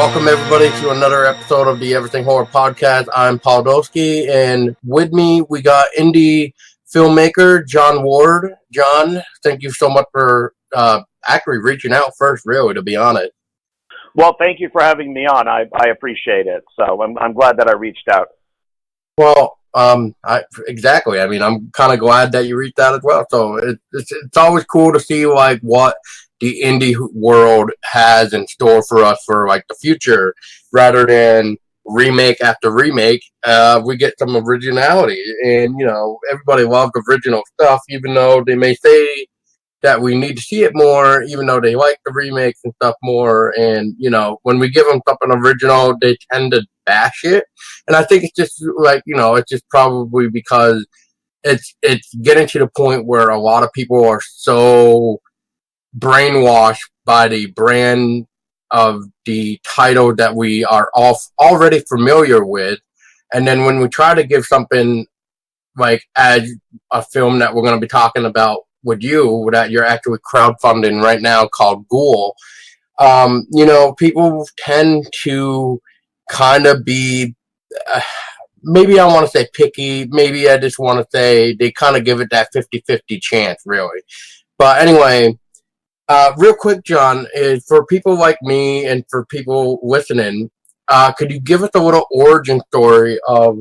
welcome everybody to another episode of the Everything Horror Podcast. I'm Paul Doski, and with me we got indie filmmaker John Ward. John, thank you so much for actually reaching out first, really, to be honest. Well, thank you for having me on. I appreciate it. So I'm glad that I reached out. Well, exactly. I mean, I'm kind of glad that you reached out as well. So it's always cool to see like what the indie world has in store for us for like the future, rather than remake after remake. We get some originality, and everybody loves original stuff, even though they may say that we need to see it more, even though they like the remakes and stuff more. And when we give them something original, they tend to bash it. And I think it's just like it's just probably because it's getting to the point where a lot of people are so brainwashed by the brand of the title that we are already familiar with, and then when we try to give something like as a film that we're going to be talking about with you that you're actually crowdfunding right now called GHOUL, people tend to kind of be maybe I want to say picky, maybe I just want to say they kind of give it that 50-50 chance, really. But anyway, real quick, John, is for people like me and for people listening, could you give us a little origin story of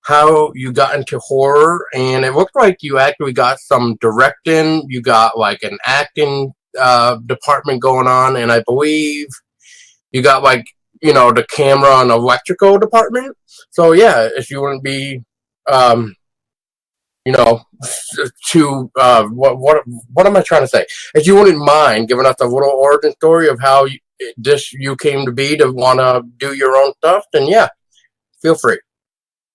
how you got into horror? And it looked like you actually got some directing, you got like an acting department going on, and I believe you got like the camera and electrical department. So yeah, if you wouldn't be what am I trying to say? If you wouldn't mind giving us a little origin story of how you came to be to want to do your own stuff, then yeah, feel free.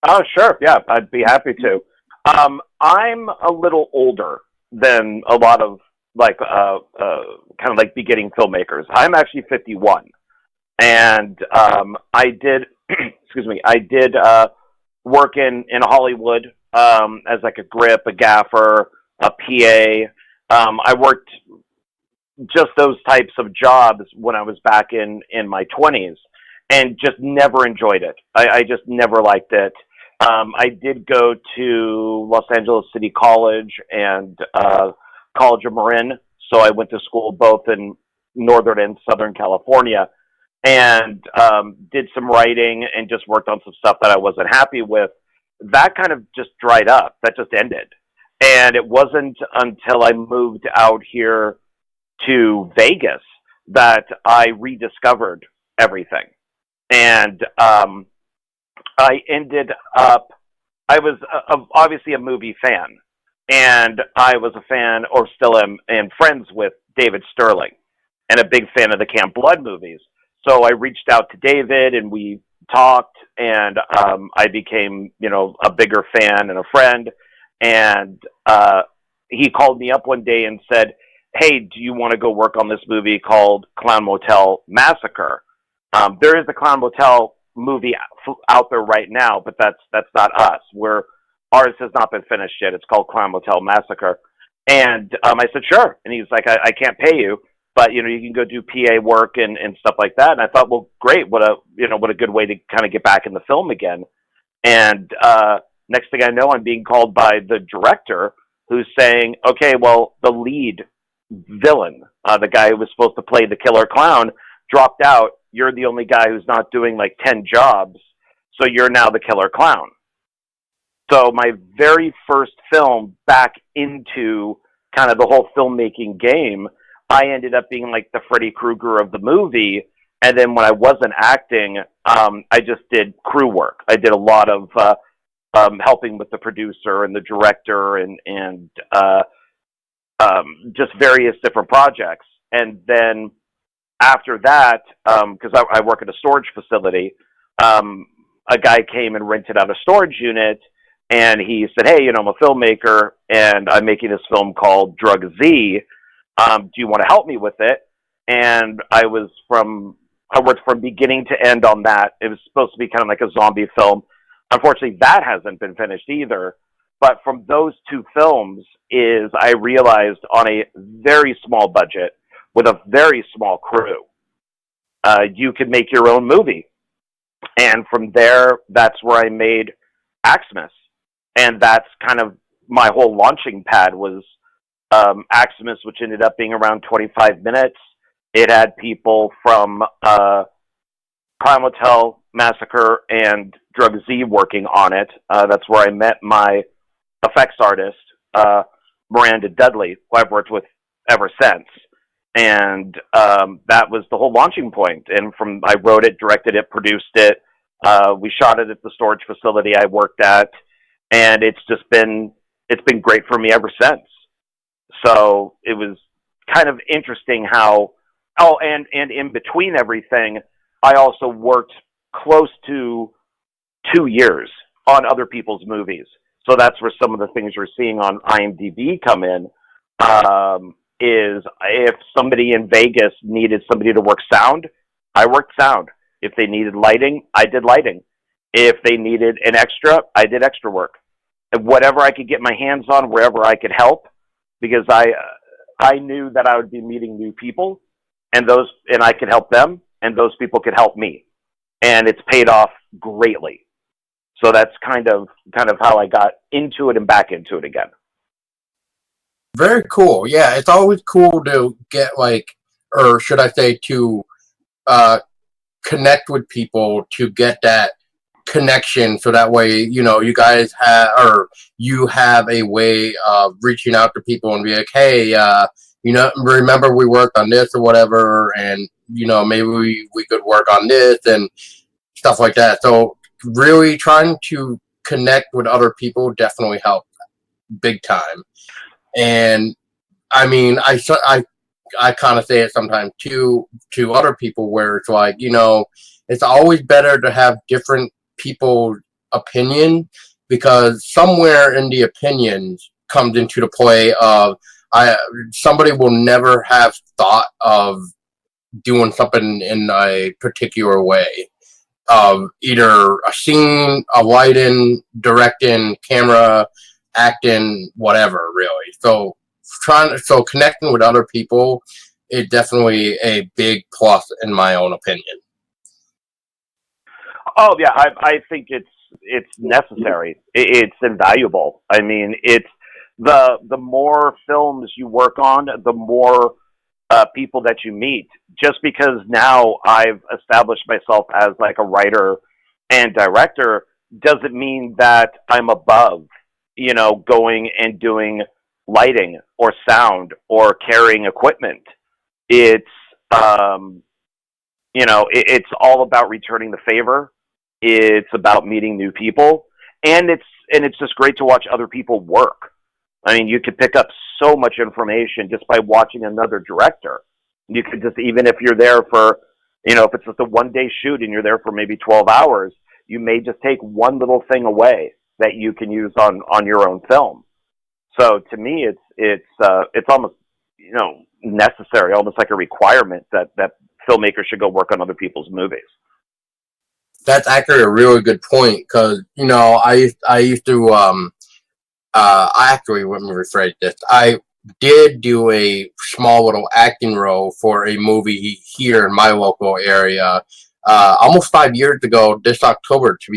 Oh, sure. Yeah, I'd be happy to. I'm a little older than a lot of kind of like beginning filmmakers. I'm actually 51, and I did I did work in Hollywood as like a grip, a gaffer, a PA. I worked just those types of jobs when I was back in my 20s, and just never enjoyed it. I just never liked it. I did go to Los Angeles City College and College of Marin, so I went to school both in Northern and Southern California, and did some writing and just worked on some stuff that I wasn't happy with. That kind of just dried up. That just ended. And it wasn't until I moved out here to Vegas that I rediscovered everything. And I ended up, I was obviously a movie fan, and I was a fan, or still am, and friends with David Sterling, and a big fan of the Camp Blood movies. So I reached out to David, and we talked, and I became, a bigger fan and a friend. And he called me up one day and said, "Hey, do you want to go work on this movie called Clown Motel Massacre?" There is a Clown Motel movie out there right now, but that's not us. Ours has not been finished yet. It's called Clown Motel Massacre. And I said, sure. And he's like, I can't pay you, but you can go do PA work and stuff like that. And I thought, well, great. What a good way to kind of get back in the film again. And next thing I know, I'm being called by the director, who's saying, okay, well, the lead villain, the guy who was supposed to play the killer clown, dropped out. You're the only guy who's not doing like 10 jobs, so you're now the killer clown. So my very first film back into kind of the whole filmmaking game, I ended up being like the Freddy Krueger of the movie. And then when I wasn't acting, I just did crew work. I did a lot of helping with the producer and the director and just various different projects. And then after that, because I work at a storage facility, a guy came and rented out a storage unit, and he said, "Hey, I'm a filmmaker, and I'm making this film called Drug Z. Do you want to help me with it?" And I worked from beginning to end on that. It was supposed to be kind of like a zombie film. Unfortunately, that hasn't been finished either. But from those two films I realized on a very small budget with a very small crew, you could make your own movie. And from there, that's where I made Axemas. And that's kind of my whole launching pad was Axemas, which ended up being around 25 minutes. It had people from Crime Hotel, Massacre, and Drug Z working on it. That's where I met my effects artist, Miranda Dudley, who I've worked with ever since. And that was the whole launching point. And I wrote it, directed it, produced it. We shot it at the storage facility I worked at, and it's been great for me ever since. So it was kind of interesting how. Oh, and in between everything, I also worked close to 2 years on other people's movies. So that's where some of the things you're seeing on IMDb come in. Is if somebody in Vegas needed somebody to work sound, I worked sound. If they needed lighting, I did lighting. If they needed an extra, I did extra work. And whatever I could get my hands on, wherever I could help, because I knew that I would be meeting new people, and I could help them, and those people could help me, and it's paid off greatly. So that's kind of how I got into it and back into it again. Very cool. Yeah, it's always cool to get or should I say, to connect with people, to get that connection, so that way, you guys you have a way of reaching out to people and be like, hey, remember we worked on this or whatever, and maybe we could work on this and stuff like that. So really trying to connect with other people definitely helps big time. And I mean, I kind of say it sometimes to other people, where it's like, it's always better to have different people's opinion, because somewhere in the opinions comes into the play of somebody will never have thought of doing something in a particular way, of either a scene, a lighting, directing, camera, acting, whatever, really. So connecting with other people is definitely a big plus in my own opinion. Oh yeah, I think it's necessary. It's invaluable. I mean, it's the more films you work on, the more people that you meet. Just because now I've established myself as like a writer and director doesn't mean that I'm above, going and doing lighting or sound or carrying equipment. It's it's all about returning the favor. It's about meeting new people, and it's just great to watch other people work. I mean, you could pick up so much information just by watching another director. You could just, even if you're there for, if it's just a one-day shoot and you're there for maybe 12 hours, you may just take one little thing away that you can use on your own film. So to me, it's almost, necessary, almost like a requirement that filmmakers should go work on other people's movies. That's actually a really good point, because I used to actually, let me rephrase this. I did do a small little acting role for a movie here in my local area, almost 5 years ago, this October to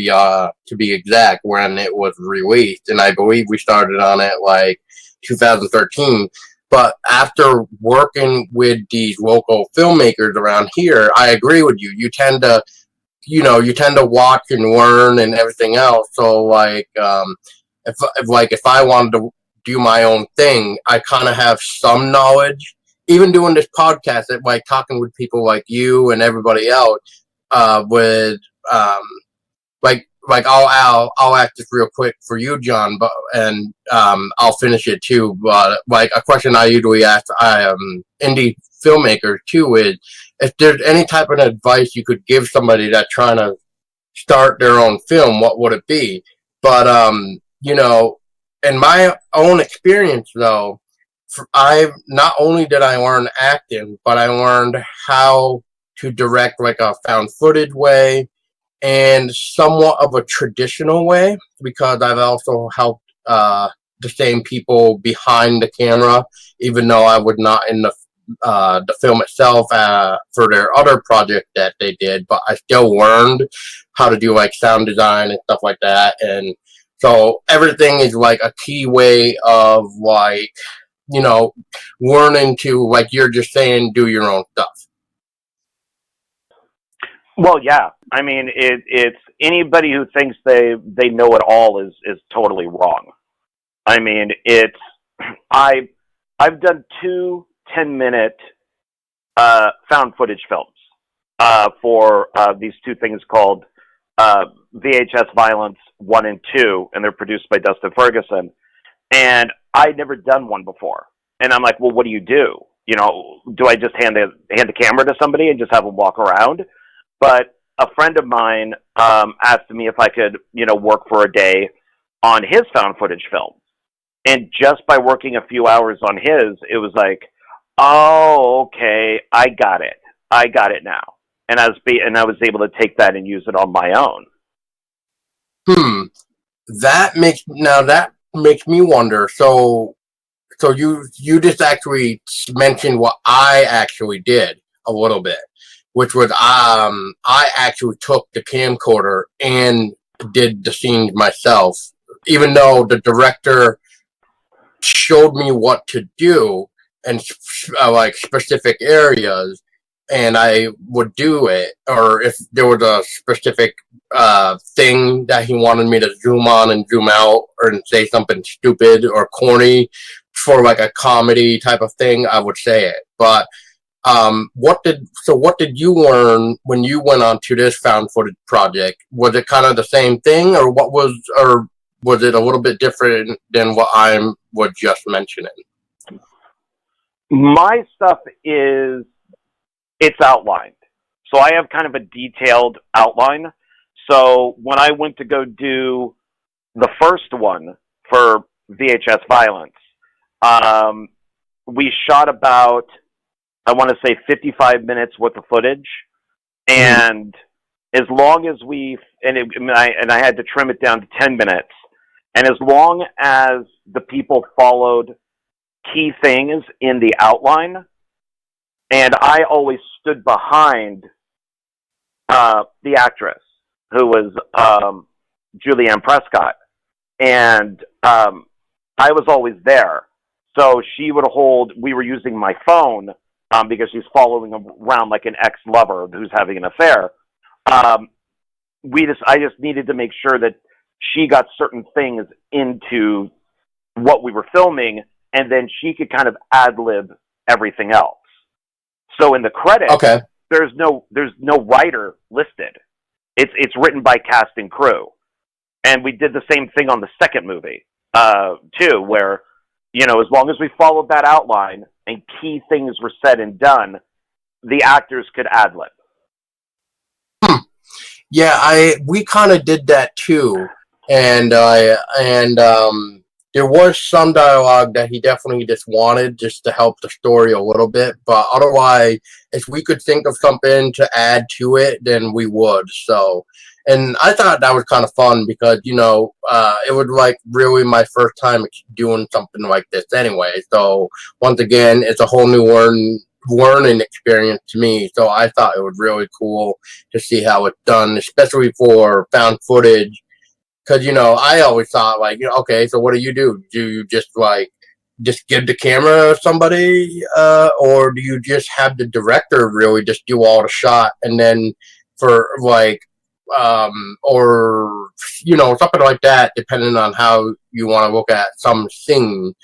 be exact, when it was released, and I believe we started on it like 2013. But after working with these local filmmakers around here, I agree with you. You tend to watch and learn and everything else. So if I wanted to do my own thing, I kind of have some knowledge. Even doing this podcast, like talking with people like you and everybody else, I'll ask this real quick for you, John, and I'll finish it too. But like a question I usually ask indie filmmakers too is, if there's any type of advice you could give somebody that's trying to start their own film, what would it be? But in my own experience though, not only did I learn acting, but I learned how to direct like a found footage way and somewhat of a traditional way, because I've also helped the same people behind the camera, even though I was not in the the film itself for their other project that they did, but I still learned how to do like sound design and stuff like that. And so everything is like a key way of like, learning to, like you're just saying, do your own stuff. Well, yeah. I mean, it's anybody who thinks they know it all is totally wrong. I mean, I've done 2 10-minute found footage films for these 2 things called VHS Violence 1 and 2, and they're produced by Dustin Ferguson. And I'd never done one before. And I'm like, well, what do you do? Do I just hand the camera to somebody and just have them walk around? But a friend of mine asked me if I could, work for a day on his found footage film. And just by working a few hours on his, it was like, oh, okay, I got it now. And I was able to take that and use it on my own. That makes me wonder. So you just actually mentioned what I actually did a little bit, which was I actually took the camcorder and did the scenes myself, even though the director showed me what to do and like specific areas, and I would do it. Or if there was a specific thing that he wanted me to zoom on and zoom out, or say something stupid or corny for like a comedy type of thing, I would say it. But what did you learn when you went on to this found footage project? Was it kind of the same thing, or was it a little bit different than what I was just mentioning? My stuff it's outlined. So I have kind of a detailed outline. So when I went to go do the first one for VHS Violence, we shot about, I want to say 55 minutes worth of footage. And as long as I had to trim it down to 10 minutes. And as long as the people followed key things in the outline, and I always stood behind the actress, who was Julianne Prescott, and I was always there. So she would we were using my phone because she's following around like an ex-lover who's having an affair. I just needed to make sure that she got certain things into what we were filming, and then she could kind of ad-lib everything else. So in the credits, okay, there's no writer listed. It's written by cast and crew. And we did the same thing on the second movie, too, where, as long as we followed that outline and key things were said and done, the actors could ad-lib. Yeah, we kind of did that too, and there was some dialogue that he definitely just wanted just to help the story a little bit, but otherwise, if we could think of something to add to it, then we would. So, and I thought that was kind of fun because it was like really my first time doing something like this anyway. So once again, it's a whole new learning experience to me, so I thought it was really cool to see how it's done, especially for found footage, because I always thought like, okay, so what do? Do you just give the camera to somebody, or do you just have the director really just do all the shot, and then for like or something like that, depending on how you want to look at some scene.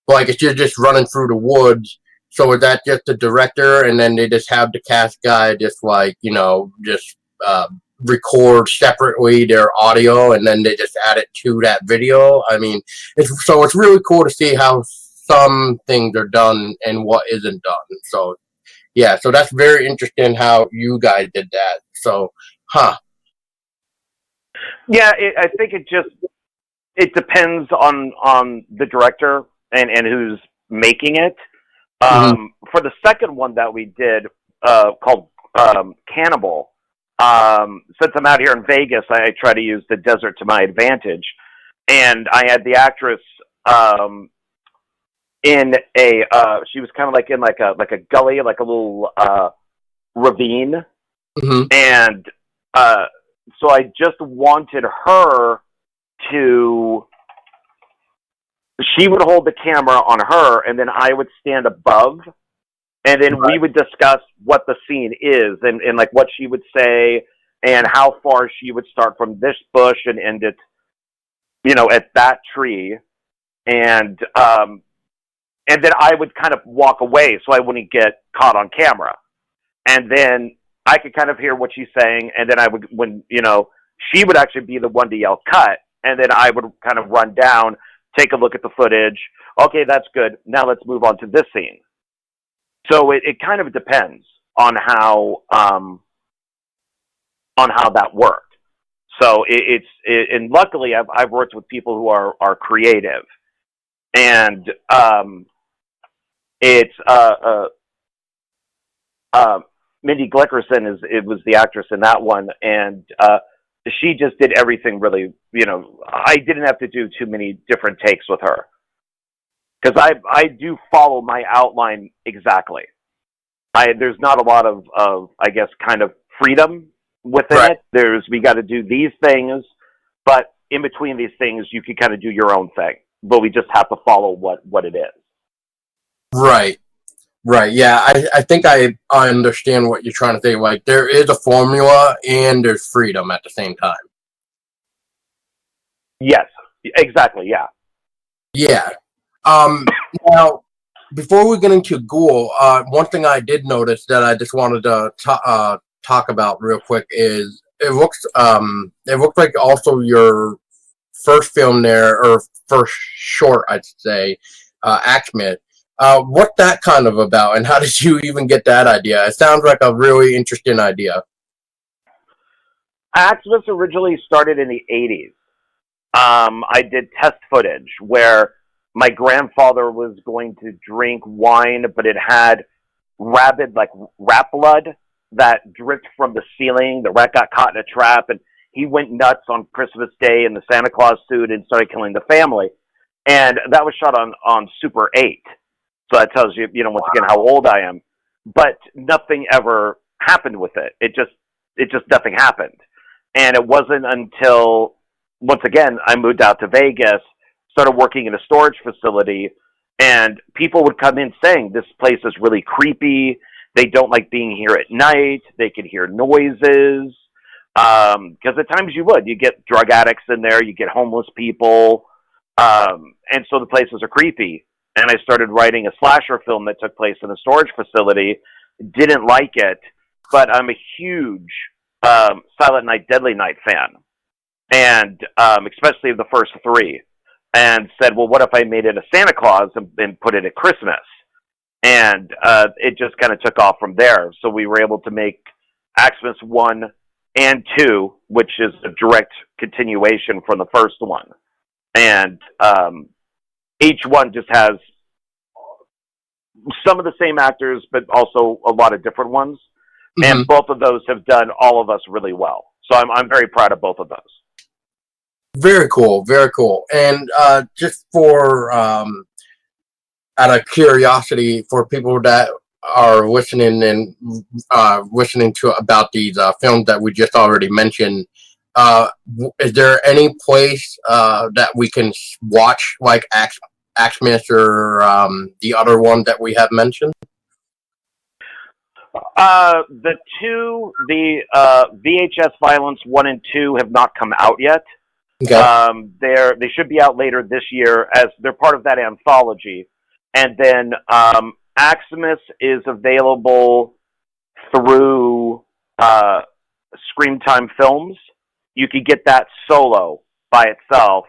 Like if you're just running through the woods, so is that just the director, and then they just have the cast guy just record separately their audio, and then they just add it to that video? I mean, it's really cool to see how some things are done and what isn't done. So yeah, so that's very interesting how you guys did that. So, Yeah, I think it depends on the director and who's making it. For the second one that we did, called Cannibal, since I'm out here in Vegas, I try to use the desert to my advantage. And I had the actress in a she was kind of like in like a gully, like a little ravine, Mm-hmm. and so I just wanted her to. She would hold the camera on her, and then I would stand above, and then we would discuss what the scene is, and like what she would say, and how far she would start from this bush and end it, at that tree, and then I would kind of walk away so I wouldn't get caught on camera, and then I could kind of hear what she's saying, and then I would, when she would actually be the one to yell cut, and then I would kind of run down, take a look at the footage. Okay, that's good. Now let's move on to this scene. So it kind of depends on how that worked. So and luckily I've worked with people who are creative, and it's Mindy Glickerson was the actress in that one, and she just did everything really. I didn't have to do too many different takes with her, because I do follow my outline exactly. There's not a lot of I guess kind of freedom within it. We got to do these things, but in between these things you can kind of do your own thing, but we just have to follow what it is. Right, yeah, I think I understand what you're trying to say. Like, there is a formula and there's freedom at the same time. Yes, exactly, yeah. Yeah. Now, before we get into GHOUL, one thing I did notice that I just wanted to talk about real quick is it looks like also your first film there, or first short, I'd say, Axeman. What's that kind of about, and how did you even get that idea? It sounds like a really interesting idea. Axemas originally started in the 80s. I did test footage where my grandfather was going to drink wine, but it had rabid, like, rat blood that dripped from the ceiling. The rat got caught in a trap, and he went nuts on Christmas Day in the Santa Claus suit and started killing the family. And that was shot on Super 8. So that tells you, once again, how old I am. But nothing ever happened with it. It just nothing happened. And it wasn't until, once again, I moved out to Vegas, started working in a storage facility, and people would come in saying, this place is really creepy. They don't like being here at night. They can hear noises. Because at times you get drug addicts in there, you get homeless people. And so the places are creepy. And I started writing a slasher film that took place in a storage facility. Didn't like it, but I'm a huge Silent Night, Deadly Night fan, and especially of the first three. And said, well, what if I made it a Santa Claus and put it at Christmas? And it just kind of took off from there. So we were able to make Axemas 1 and 2, which is a direct continuation from the first one. And each one just has some of the same actors, but also a lot of different ones. Mm-hmm. And both of those have done all of us really well. So I'm very proud of both of those. Very cool, very cool. And just for out of curiosity, for people that are listening and listening to about these films that we just already mentioned, is there any place that we can watch, like Axemas or the other one that we have mentioned? The VHS Violence 1 and 2 have not come out yet. Okay. They should be out later this year, as they're part of that anthology. And then Axemas is available through Screamtime Films. You could get that solo by itself,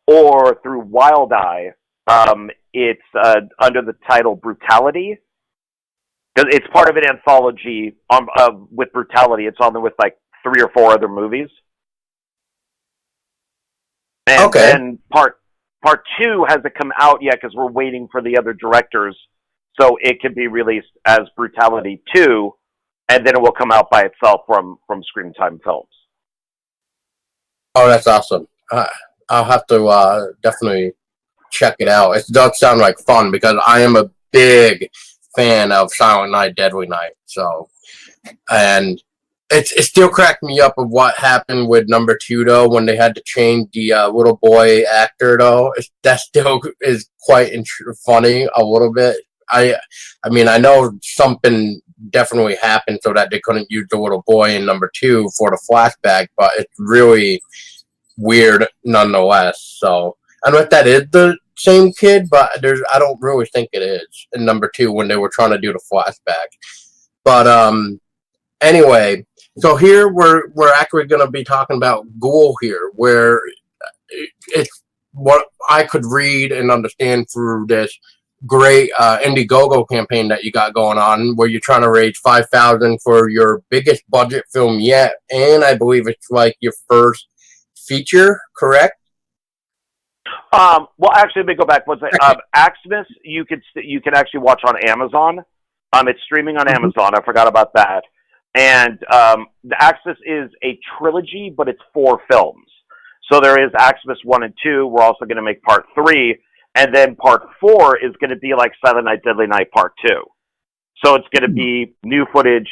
or through Wild Eye. It's under the title Brutality. Because it's part of an anthology with Brutality. It's on there with like 3 or 4 other movies. And then part 2 hasn't come out yet because we're waiting for the other directors, so it can be released as Brutality 2, and then it will come out by itself from Screamtime Films. Oh, that's awesome! I'll have to definitely check it out. It does sound like fun because I am a big fan of Silent Night, Deadly Night. So, and it still cracked me up of what happened with number 2 though when they had to change the little boy actor though. That still is quite funny a little bit. I mean I know something definitely happened so that they couldn't use the little boy in number 2 for the flashback, but it's really weird nonetheless. So I don't know if that is the same kid, but I don't really think it is in number 2 when they were trying to do the flashback. But anyway, so here we're actually going to be talking about GHOUL here, where it's what I could read and understand through this great Indiegogo campaign that you got going on, where you're trying to raise $5,000 for your biggest budget film yet, and I believe it's like your first feature, correct? Well, actually, let me go back one second. Axemas, you can actually watch on Amazon. It's streaming on Amazon. I forgot about that. And the Axemas is a trilogy, but it's 4 films. So there is Axemas 1 and 2. We're also going to make part 3. And then part 4 is going to be like Silent Night, Deadly Night part 2. So it's going to be new footage,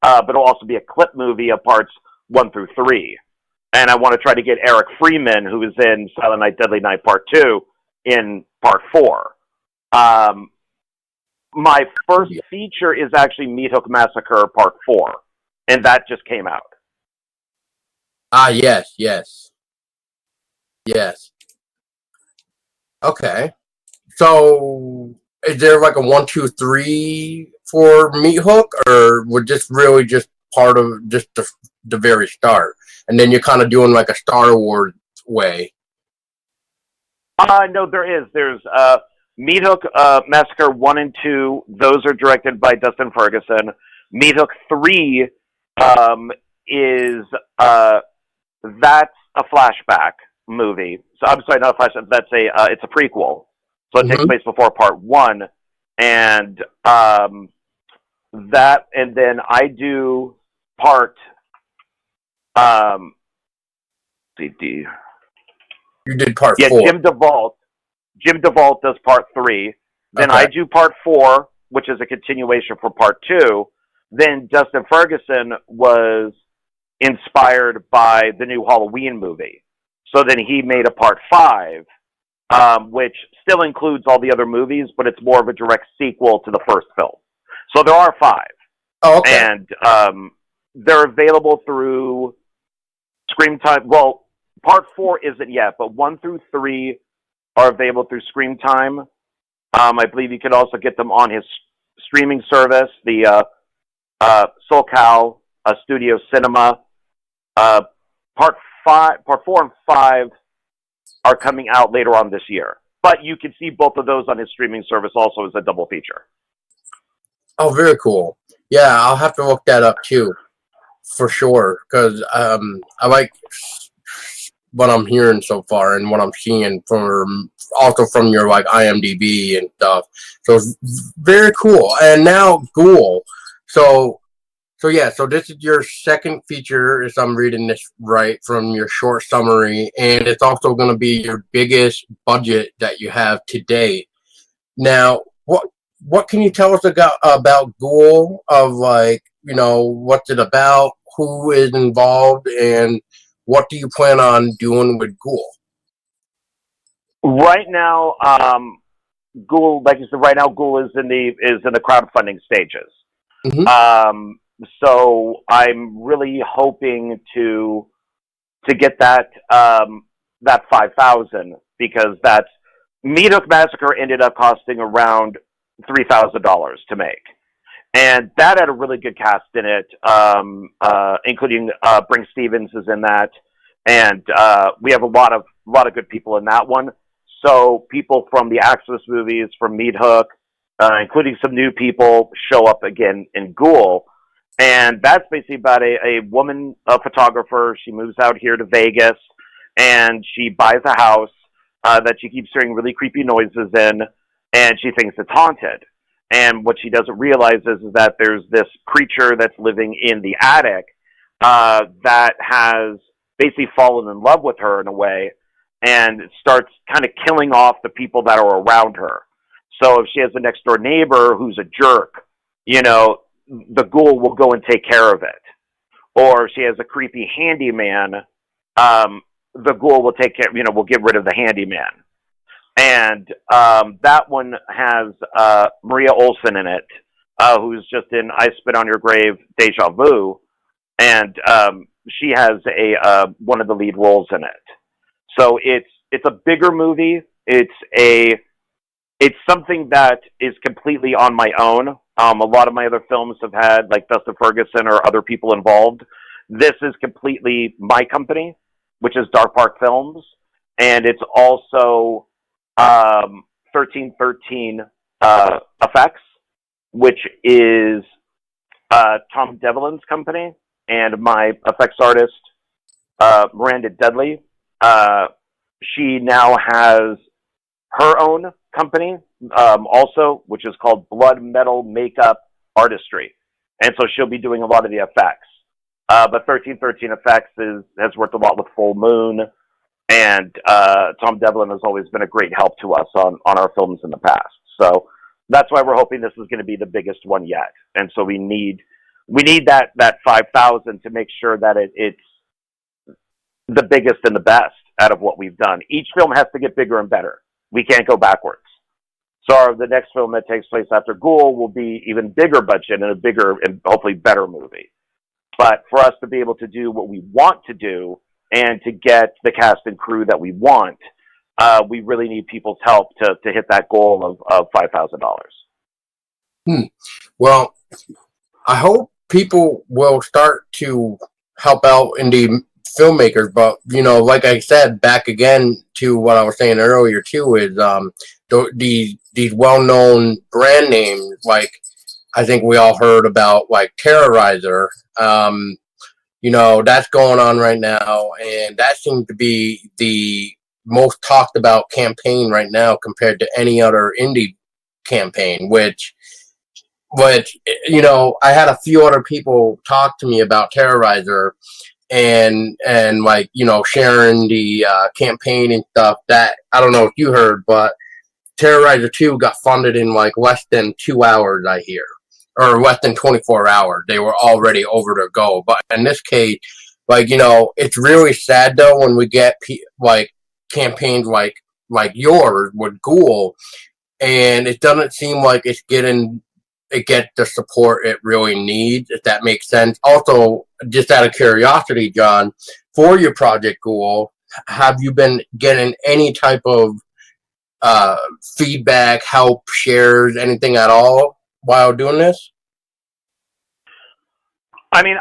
but it'll also be a clip movie of parts 1 through 3. And I want to try to get Eric Freeman, who is in Silent Night, Deadly Night part 2, in part 4. My first feature is actually Meathook Massacre part 4. And that just came out. Yes. Okay. So, is there like a 1, 2, 3 for Meathook, or would this really just part of just the very start, and then you're kind of doing like a Star Wars way? No, there is. There's Meathook Massacre 1 and 2. Those are directed by Dustin Ferguson. Meathook 3 is that's a flashback movie. So I'm sorry, not a flashback. That's it's a prequel. So it takes place before part 1, and that, and then I do part. You did part 4. Jim DeVault does part 3. Then I do part 4, which is a continuation for part 2. Then Dustin Ferguson was inspired by the new Halloween movie. So then he made a part 5, which still includes all the other movies, but it's more of a direct sequel to the first film. So there are 5. Oh, okay. And they're available through Scream Time. Well, part 4 isn't yet, but 1 through 3 are available through Scream Time. I believe you can also get them on his streaming service, the SoCal Studio Cinema. Part 4 and 5 are coming out later on this year. But you can see both of those on his streaming service also as a double feature. Oh, very cool. Yeah, I'll have to look that up too, for sure, because I like what I'm hearing so far and what I'm seeing from your like IMDb and stuff. So it's very cool. And now GHOUL. So this is your second feature, if I'm reading this right from your short summary, and it's also going to be your biggest budget that you have to date. Now, what can you tell us about GHOUL? Of like, what's it about? Who is involved, and what do you plan on doing with GHOUL? Right now, GHOUL, like you said, GHOUL is in the crowdfunding stages. Mm-hmm. So I'm really hoping to get that 5,000, because that's Meathook Massacre ended up costing around $3,000 to make, and that had a really good cast in it, including Brink Stevens is in that, and we have a lot of good people in that one. So people from the Axemas movies, from Meathook, including some new people, show up again in GHOUL. And that's basically about a woman, a photographer. She moves out here to Vegas, and she buys a house that she keeps hearing really creepy noises in, and she thinks it's haunted. And what she doesn't realize is that there's this creature that's living in the attic that has basically fallen in love with her in a way, and starts kind of killing off the people that are around her. So if she has a next door neighbor who's a jerk, the ghoul will go and take care of it. Or if she has a creepy handyman, the ghoul will take care, will get rid of the handyman. And that one has Maria Olsen in it, who's just in I Spit on Your Grave, Deja Vu, and she has one of the lead roles in it. So it's a bigger movie. It's something that is completely on my own. A lot of my other films have had like Dustin Ferguson or other people involved. This is completely my company, which is Dark Park Films, and it's also 1313 Effects, which is Tom Devlin's company, and my effects artist, Miranda Dudley. She now has her own company, also, which is called Blood Metal Makeup Artistry. And so she'll be doing a lot of the effects. But 1313 Effects has worked a lot with Full Moon, and Tom Devlin has always been a great help to us on our films in the past. So that's why we're hoping this is going to be the biggest one yet. And so we need that 5,000 to make sure that it's the biggest and the best out of what we've done. Each film has to get bigger and better. We can't go backwards. So the next film that takes place after Ghoul will be even bigger budget and a bigger and hopefully better movie. But for us to be able to do what we want to do and to get the cast and crew that we want, we really need people's help to hit that goal of $5,000. Well, I hope people will start to help out indie filmmakers, but like I said, back again to what I was saying earlier too, is these well-known brand names, like I think we all heard about, like Terrorizer. That's going on right now, and that seems to be the most talked about campaign right now compared to any other indie campaign, which I had a few other people talk to me about Terrorizer and like, sharing the campaign and stuff. That, I don't know if you heard, but Terrorizer 2 got funded in like less than 2 hours, I hear, or less than 24 hours. They were already over their goal. But in this case, like, it's really sad though when we get like campaigns like yours with Ghoul, and it doesn't seem like it gets the support it really needs, if that makes sense. Also, just out of curiosity, John, for your Project Ghoul, have you been getting any type of feedback, help, shares, anything at all while doing this? I mean,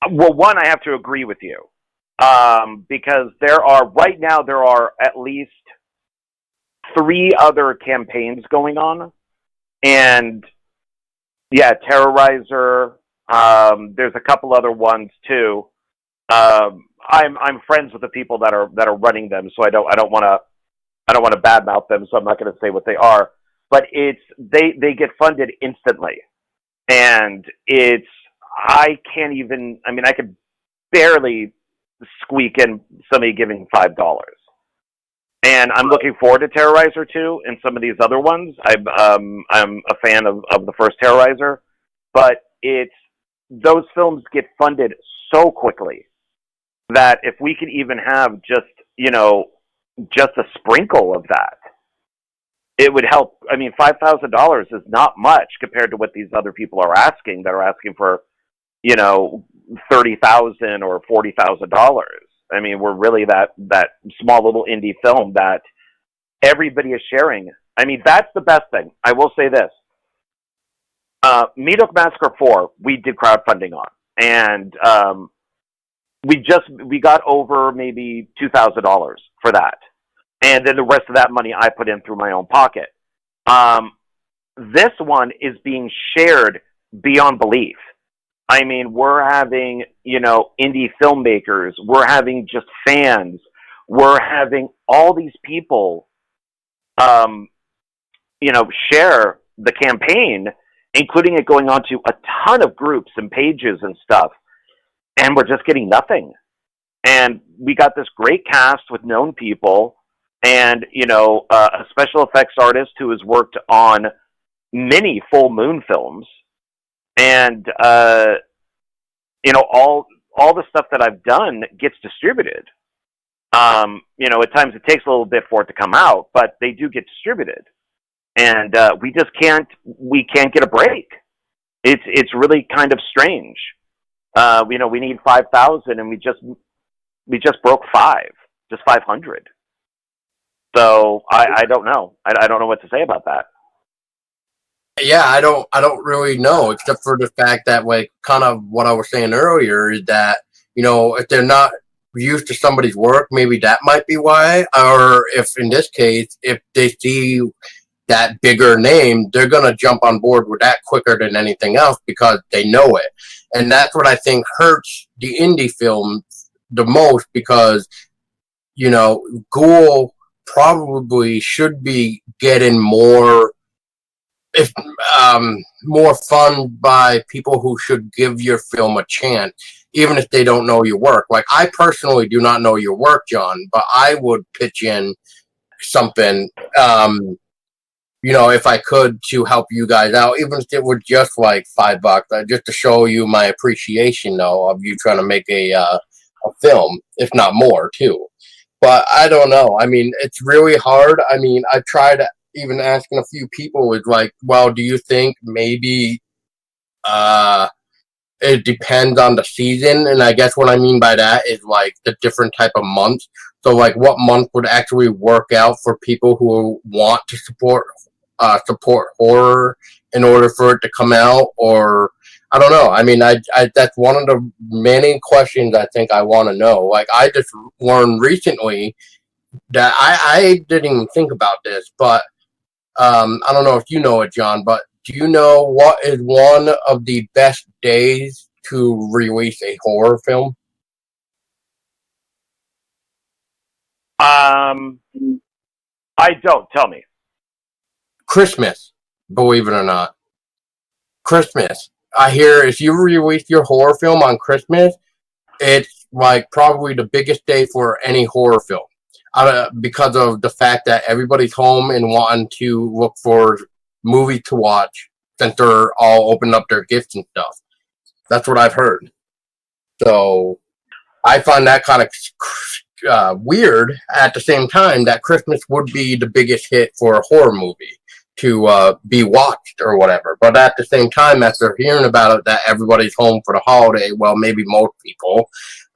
one, I have to agree with you, because there are at least 3 other campaigns going on, and yeah, Terrorizer. There's a couple other ones too. I'm friends with the people that are running them, so I don't want to badmouth them, so I'm not going to say what they are. But they get funded instantly, and I could barely squeak in somebody giving $5. And I'm looking forward to Terrorizer 2 and some of these other ones. I'm a fan of the first Terrorizer, but those films get funded so quickly that if we could even have just a sprinkle of that, it would help. I mean, $5,000 is not much compared to what these other people are asking. That are asking for, $30,000 or $40,000. I mean, we're really that small little indie film that everybody is sharing. I mean, that's the best thing. I will say this. Meathook Massacre 4, we did crowdfunding on. And we got over maybe $2,000 for that. And then the rest of that money I put in through my own pocket. This one is being shared beyond belief. I mean, we're having, indie filmmakers. We're having just fans. We're having all these people, share the campaign, including it going on to a ton of groups and pages and stuff. And we're just getting nothing. And we got this great cast with known people, and a special effects artist who has worked on many full moon films, and all the stuff that I've done gets distributed. At times it takes a little bit for it to come out, but they do get distributed, and we can't get a break. It's really kind of strange. We need 5,000, and we just broke 500. So I don't know. I don't know what to say about that. Yeah, I don't really know, except for the fact that, like, kind of what I was saying earlier is that, if they're not used to somebody's work, maybe that might be why. Or if in this case, if they see that bigger name, they're gonna jump on board with that quicker than anything else because they know it. And that's what I think hurts the indie film the most, because GHOUL probably should be getting more fun by people who should give your film a chance, even if they don't know your work. Like, I personally do not know your work, John, but I would pitch in something, if I could, to help you guys out, even if it was just like $5, just to show you my appreciation, though, of you trying to make a film, if not more, too. But I don't know. I mean, it's really hard. I mean, I've tried even asking a few people, is like, well, do you think maybe it depends on the season? And I guess what I mean by that is, like, the different type of months. So, like, what month would actually work out for people who want to support horror in order for it to come out? Or I don't know. I mean, I that's one of the many questions I think I want to know. Like, I just learned recently that I didn't even think about this, but I don't know if you know it, John, but do you know what is one of the best days to release a horror film? I don't. Tell me. Christmas, believe it or not. Christmas. I hear if you release your horror film on Christmas, it's like probably the biggest day for any horror film. Because of the fact that everybody's home and wanting to look for movies to watch since they're all opening up their gifts and stuff. That's what I've heard. So I find that kind of weird at the same time that Christmas would be the biggest hit for a horror movie to be watched or whatever. But at the same time, after hearing about it, that everybody's home for the holiday, well, maybe most people,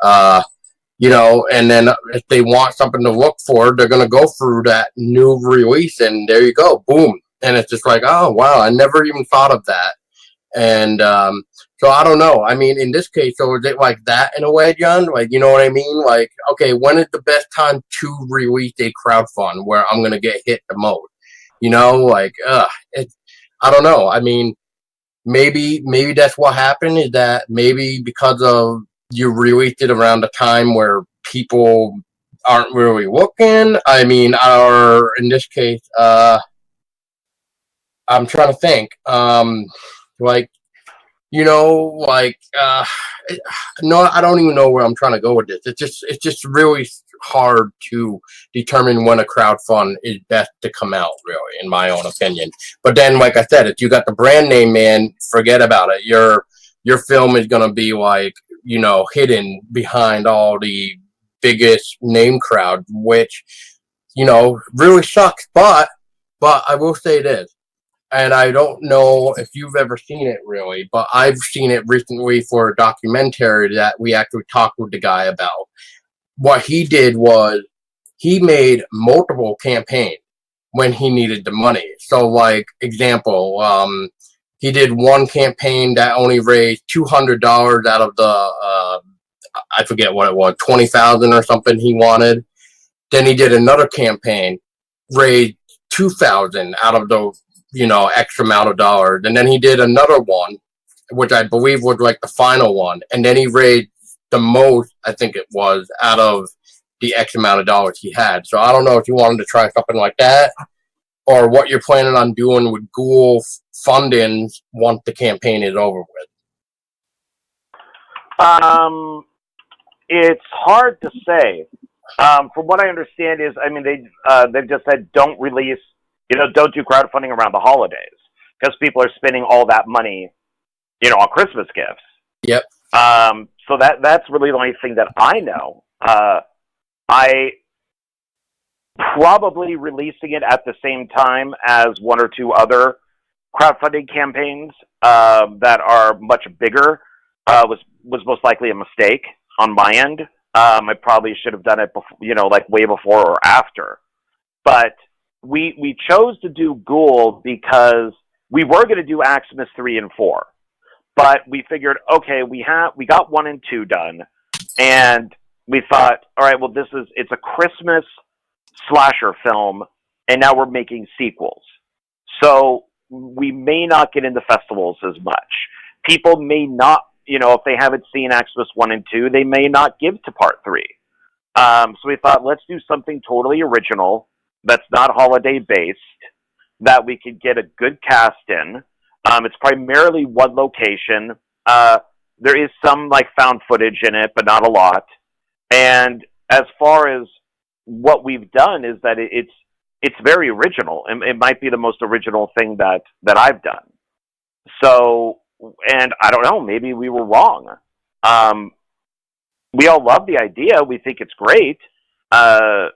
and then if they want something to look for, they're going to go through that new release, and there you go, boom. And it's just like, oh, wow, I never even thought of that. And so I don't know. I mean, in this case, so is it like that in a way, John? Like, you know what I mean? Like, okay, when is the best time to release a crowdfund where I'm going to get hit the most? Like, I don't know. I mean, maybe that's what happened, is that maybe because of you released it around the time where people aren't really looking. I mean, or in this case, I'm trying to think. Like, no, I don't even know where I'm trying to go with this. It's just really hard to determine when a crowdfund is best to come out, really, in my own opinion. But then, like I said, if you got the brand name, man, forget about it. Your film is gonna be like, hidden behind all the biggest name crowd, which, really sucks. But I will say this. And I don't know if you've ever seen it, really, but I've seen it recently for a documentary that we actually talked with the guy about. What he did was he made multiple campaigns when he needed the money. So, like, example, he did one campaign that only raised $200 out of the, I forget what it was, 20,000 or something he wanted. Then he did another campaign, raised 2,000 out of the X amount of dollars. And then he did another one, which I believe was like the final one. And then he raised the most, I think it was, out of the X amount of dollars he had. So I don't know if you wanted to try something like that, or what you're planning on doing with GHOUL fundings once the campaign is over with. it's hard to say. From what I understand is, I mean, they've just said don't release, don't do crowdfunding around the holidays because people are spending all that money, on Christmas gifts. Yep. So that's really the only thing that I know. I probably releasing it at the same time as one or two other crowdfunding campaigns that are much bigger was most likely a mistake on my end. I probably should have done it before, like way before or after. But we chose to do GHOUL because we were going to do Axemas 3 and 4. But we figured, okay, we got 1 and 2 done, and we thought, all right, well, it's a Christmas slasher film, and now we're making sequels. So we may not get into festivals as much. People may not, if they haven't seen Axemas 1 and 2, they may not give to part 3. So we thought, let's do something totally original that's not holiday-based, that we could get a good cast in. It's primarily one location. There is some found footage in it, but not a lot. And as far as what we've done is that it's very original, and it might be the most original thing that I've done. So, and I don't know, maybe we were wrong. We all love the idea. We think it's great. I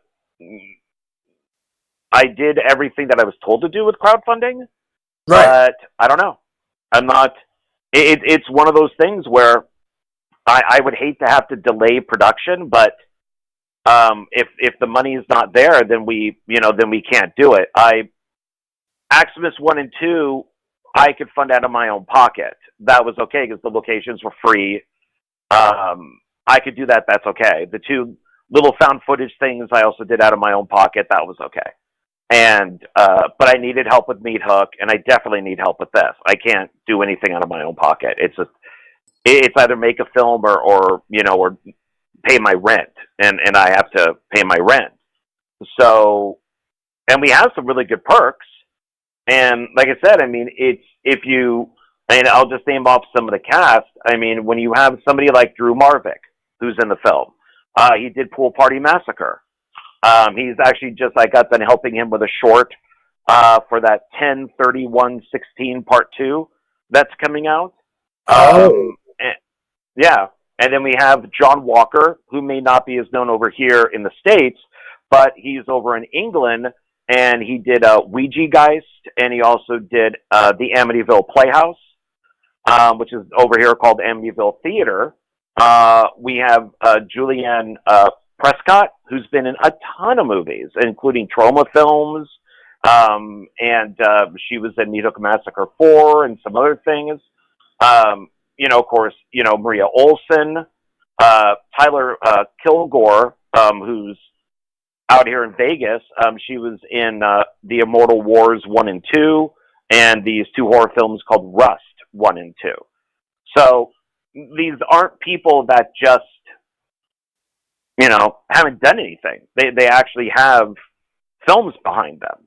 did everything that I was told to do with crowdfunding. Right. But I don't know. I'm not. It's one of those things where I would hate to have to delay production, but if the money is not there, then we can't do it. Axemas 1 and 2, I could fund out of my own pocket. That was okay because the locations were free. I could do that. That's okay. The 2 little found footage things I also did out of my own pocket. That was okay. And but I needed help with Meathook, and I definitely need help with this. I can't do anything out of my own pocket. It's either make a film or pay my rent, and I have to pay my rent. So, and we have some really good perks. And like I said, I mean, and I'll just name off some of the cast. I mean, when you have somebody like Drew Marvick, who's in the film, he did Pool Party Massacre. He's actually I got done helping him with a short for that 10/31/16 part 2 that's coming out. Yeah. And then we have John Walker, who may not be as known over here in the States, but he's over in England, and he did Ouija Geist, and he also did the Amityville Playhouse, which is over here called Amityville Theater. We have Julianne Prescott, who's been in a ton of movies, including trauma films, and she was in Meathook Massacre 4 and some other things. Of course, Maria Olsen, Tyler Kilgore, who's out here in Vegas. She was in the Immortal Wars 1 and 2, and these 2 horror films called Rust 1 and 2. So these aren't people that just haven't done anything. They actually have films behind them.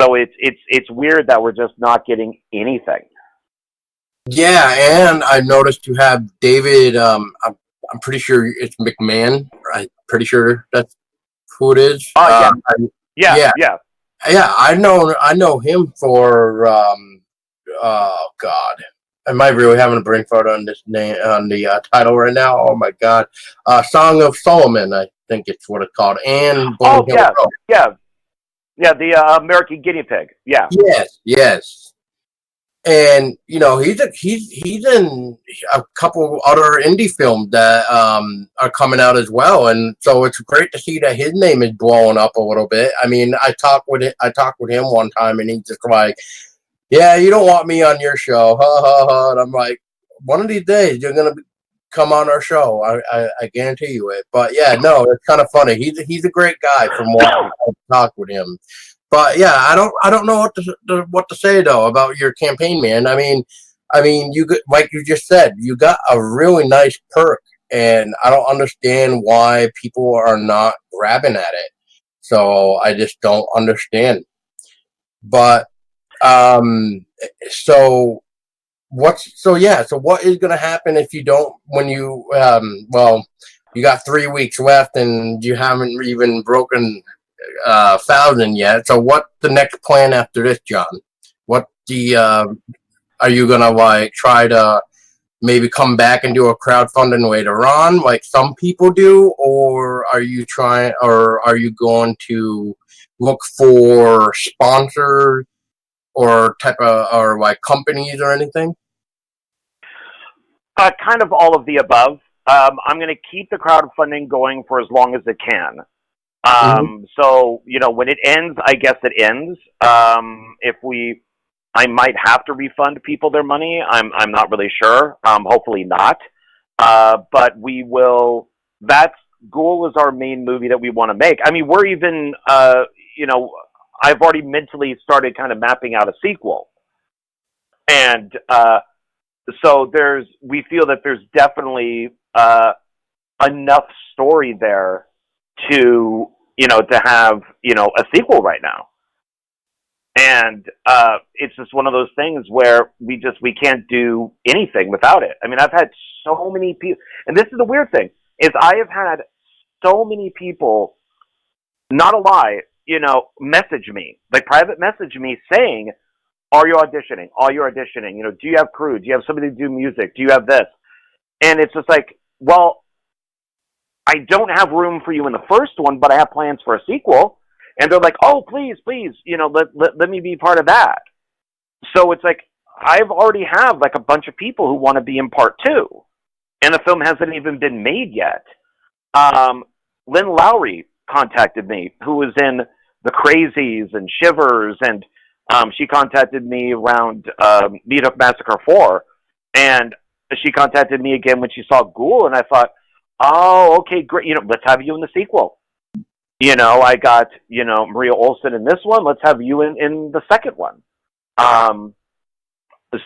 So it's weird that we're just not getting anything. Yeah, and I noticed you have David. I'm pretty sure it's McMahon. I'm pretty sure that's who it is. Oh yeah. Yeah. I know him for. Oh God. I might really having a brain fart on this name on the title right now. Oh my God, Song of Solomon, I think it's what it's called. And Bonehill yeah, the American Guinea Pig. Yeah. Yes. And he's in a couple other indie films that are coming out as well, and so it's great to see that his name is blowing up a little bit. I mean, I talked with him one time, and he's just like, yeah, you don't want me on your show, ha ha ha. And I'm like, one of these days you're gonna come on our show. I guarantee you it. But yeah, no, it's kind of funny. He's a great guy from what I've talked with him. But yeah, I don't know what to say though about your campaign, man. I mean, you like you just said, you got a really nice perk, and I don't understand why people are not grabbing at it. So I just don't understand. But so so what is going to happen if you don't, when you, you got 3 weeks left and you haven't even broken 1,000 yet. So what's the next plan after this, John? What are you going to like try to maybe come back and do a crowdfunding later on like some people do, or are you going to look for sponsors or type of, or like companies or anything? Kind of all of the above. I'm going to keep the crowdfunding going for as long as it can. So, when it ends, I guess it ends. I might have to refund people their money. I'm not really sure. Hopefully not. But we will. GHOUL is our main movie that we want to make. I mean, we're even, I've already mentally started kind of mapping out a sequel, and so we feel that there's definitely enough story there to have a sequel right now. And it's just one of those things where we can't do anything without it. I mean, I've had so many people, and this is the weird thing, is I have had so many people, not a lie, message me, like private message me saying, are you auditioning? Are you auditioning? Do you have crew? Do you have somebody to do music? Do you have this? And it's just like, well, I don't have room for you in the first one, but I have plans for a sequel. And they're like, oh, please, let me be part of that. So it's like, I've already have like a bunch of people who want to be in part 2. And the film hasn't even been made yet. Lynn Lowry contacted me, who was in The Crazies and Shivers, and she contacted me around Meathook Massacre 4, and she contacted me again when she saw GHOUL, and I thought, oh, okay, great, let's have you in the sequel. I got, Maria Olsen in this one, let's have you in the second one.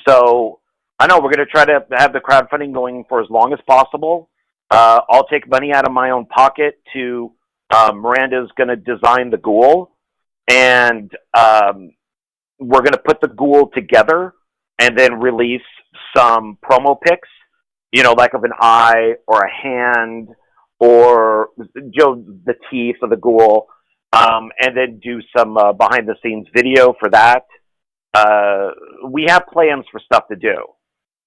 So, I know we're going to try to have the crowdfunding going for as long as possible. I'll take money out of my own pocket to, Miranda's going to design the GHOUL, and we're going to put the GHOUL together and then release some promo pics, like of an eye or a hand or the teeth of the GHOUL, and then do some behind the scenes video for that. We have plans for stuff to do.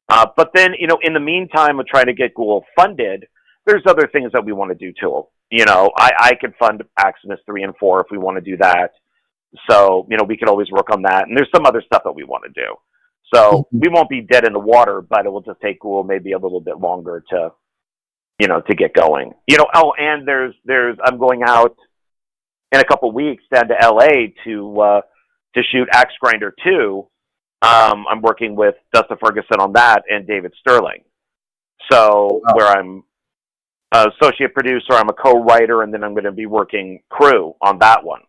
But then, in the meantime of trying to get GHOUL funded, there's other things that we want to do too. I could fund Axemas 3 and 4 if we want to do that. So, we could always work on that. And there's some other stuff that we want to do. So we won't be dead in the water, but it will just take GHOUL maybe a little bit longer to get going. And I'm going out in a couple weeks down to LA to shoot Axe Grinder 2. I'm working with Dustin Ferguson on that and David Sterling. So where I'm an associate producer, I'm a co-writer, and then I'm going to be working crew on that one.